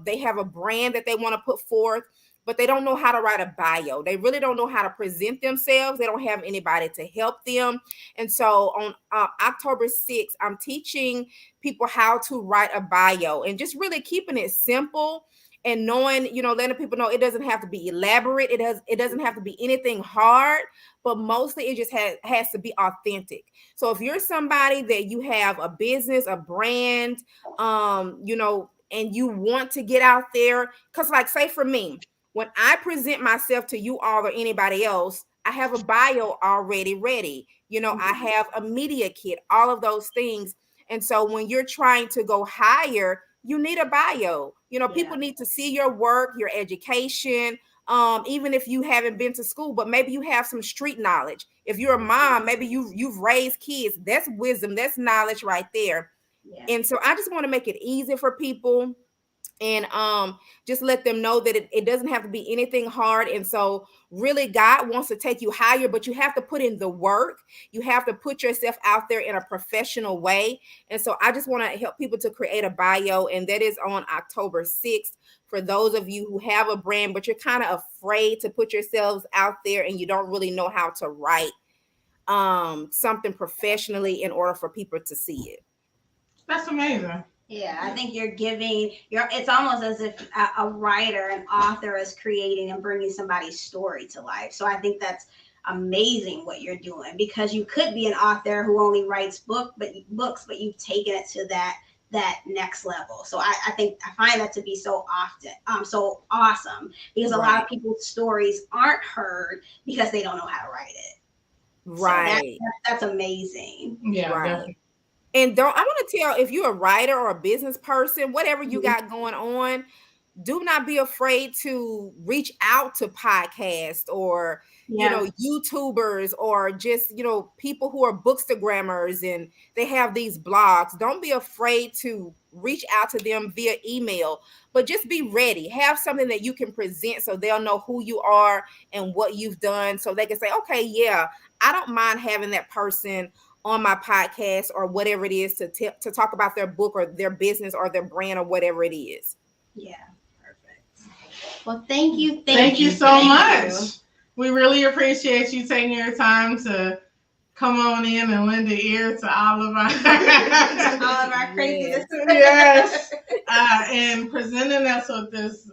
They have a brand that they want to put forth, but they don't know how to write a bio. They really don't know how to present themselves. They don't have anybody to help them. And so on October 6th, I'm teaching people how to write a bio and just really keeping it simple. And knowing, you know, letting people know it doesn't have to be elaborate. It doesn't have to be anything hard, but mostly it just has to be authentic. So if you're somebody that you have a business, a brand, you know, and you want to get out there, because like say for me, when I present myself to you all or anybody else, I have a bio already ready. You know, I have a media kit, all of those things. And so when you're trying to go higher, you need a bio. You know, people need to see your work, your education, even if you haven't been to school, but maybe you have some street knowledge. If you're a mom, maybe you've raised kids. That's wisdom, that's knowledge right there. Yeah. And so I just want to make it easy for people and just let them know that it doesn't have to be anything hard. And so really God wants to take you higher, but you have to put in the work. You have to put yourself out there in a professional way. And so I just want to help people to create a bio, and that is on October 6th. For those of you who have a brand, but you're kind of afraid to put yourselves out there and you don't really know how to write something professionally in order for people to see it. That's amazing. Yeah, I think it's almost as if a writer, an author is creating and bringing somebody's story to life. So I think that's amazing what you're doing, because you could be an author who only writes books, but you've taken it to that next level. So I find that to be so awesome, because a lot of people's stories aren't heard because they don't know how to write it. Right. So that's amazing. Yeah, right. Definitely. And I want to tell, if you're a writer or a business person, whatever you got going on, do not be afraid to reach out to podcasts or, you know, YouTubers, or just, you know, people who are bookstagrammers and they have these blogs. Don't be afraid to reach out to them via email, but just be ready. Have something that you can present so they'll know who you are and what you've done, so they can say, okay, yeah, I don't mind having that person on my podcast or whatever it is to talk about their book or their business or their brand or whatever it is. Yeah, perfect. Well, thank you. Thank you so much. We really appreciate you taking your time to come on in and lend an ear to all of our craziness. Yes. And presenting us with this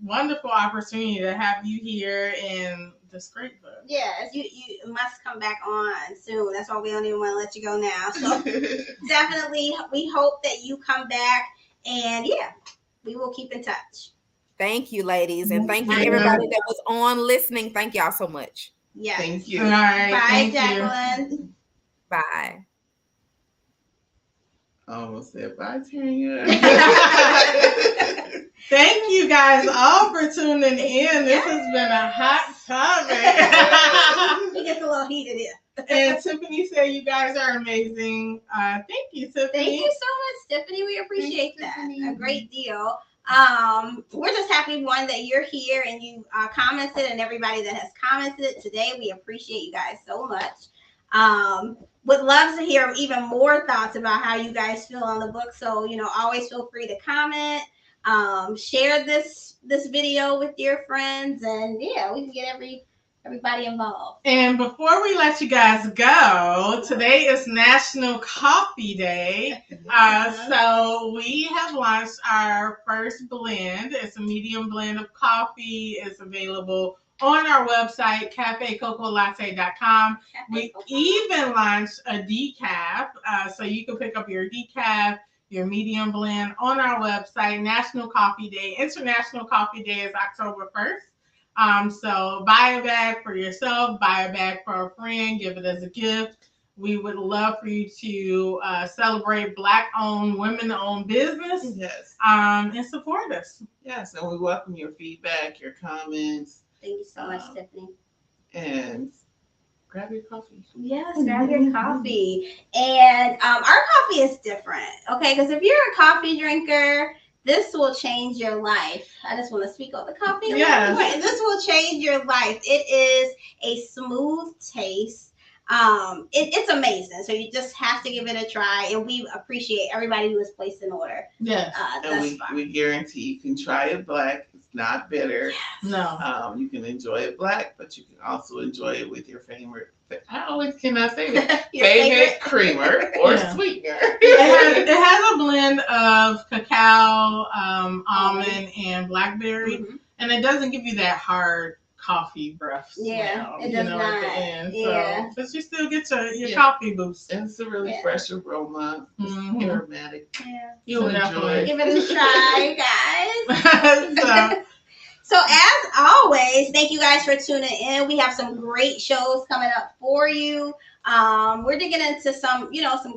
wonderful opportunity to have you here in this great book. Yes, you must come back on soon. That's why we don't even want to let you go now. So definitely, we hope that you come back, and yeah, we will keep in touch. Thank you, ladies, and thank you everybody that was on listening. Thank y'all so much. Yes. Thank you. All right. Bye, Jacqueline. Bye. I almost said bye, Tanya. Thank you guys all for tuning in. This has been a hot topic. It gets a little heated here. And Tiffany said you guys are amazing. Thank you, Tiffany. Thank you so much, Tiffany. We appreciate that. Tiffany. A great deal. We're just happy, one, that you're here and you commented, and everybody that has commented today. We appreciate you guys so much. Would love to hear even more thoughts about how you guys feel on the book. So, always feel free to comment, share this video with your friends, and yeah, we can get everybody involved. And before we let you guys go, today is National Coffee Day. So we have launched our first blend. It's a medium blend of coffee. It's available on our website, cafecocolatte.com. We even launched a decaf, so you can pick up your decaf, your medium blend on our website. National Coffee Day. International Coffee Day is October 1st. So buy a bag for yourself, buy a bag for a friend, give it as a gift. We would love for you to celebrate Black-owned, women-owned business. Yes. And support us. Yes, and we welcome your feedback, your comments. Thank you so much, Tiffany. And grab your coffee. Yes, grab your coffee. And our coffee is different, okay? Because if you're a coffee drinker, this will change your life. I just want to speak on the coffee a little bit. This will change your life. It is a smooth taste. It's amazing. So you just have to give it a try. And we appreciate everybody who has placed an order. Yes. And we guarantee you can try it black. It's not bitter. Yes. No. You can enjoy it black, but you can also enjoy it with your favorite. I always cannot say that. favorite creamer or sweetener. It has a blend of cacao, almond, and blackberry, and it doesn't give you that hard coffee breath smell, it does not. At the end. Yeah. So, but you still get your coffee boost. And it's a really fresh aroma. It's aromatic. Yeah. You'll definitely give it a try, guys. So as always, thank you guys for tuning in. We have some great shows coming up for you. We're digging into some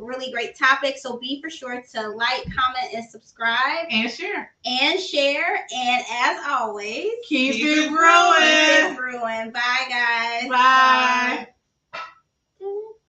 really great topics. So be for sure to like, comment, and subscribe. And share. And as always, keep it brewing. Bye.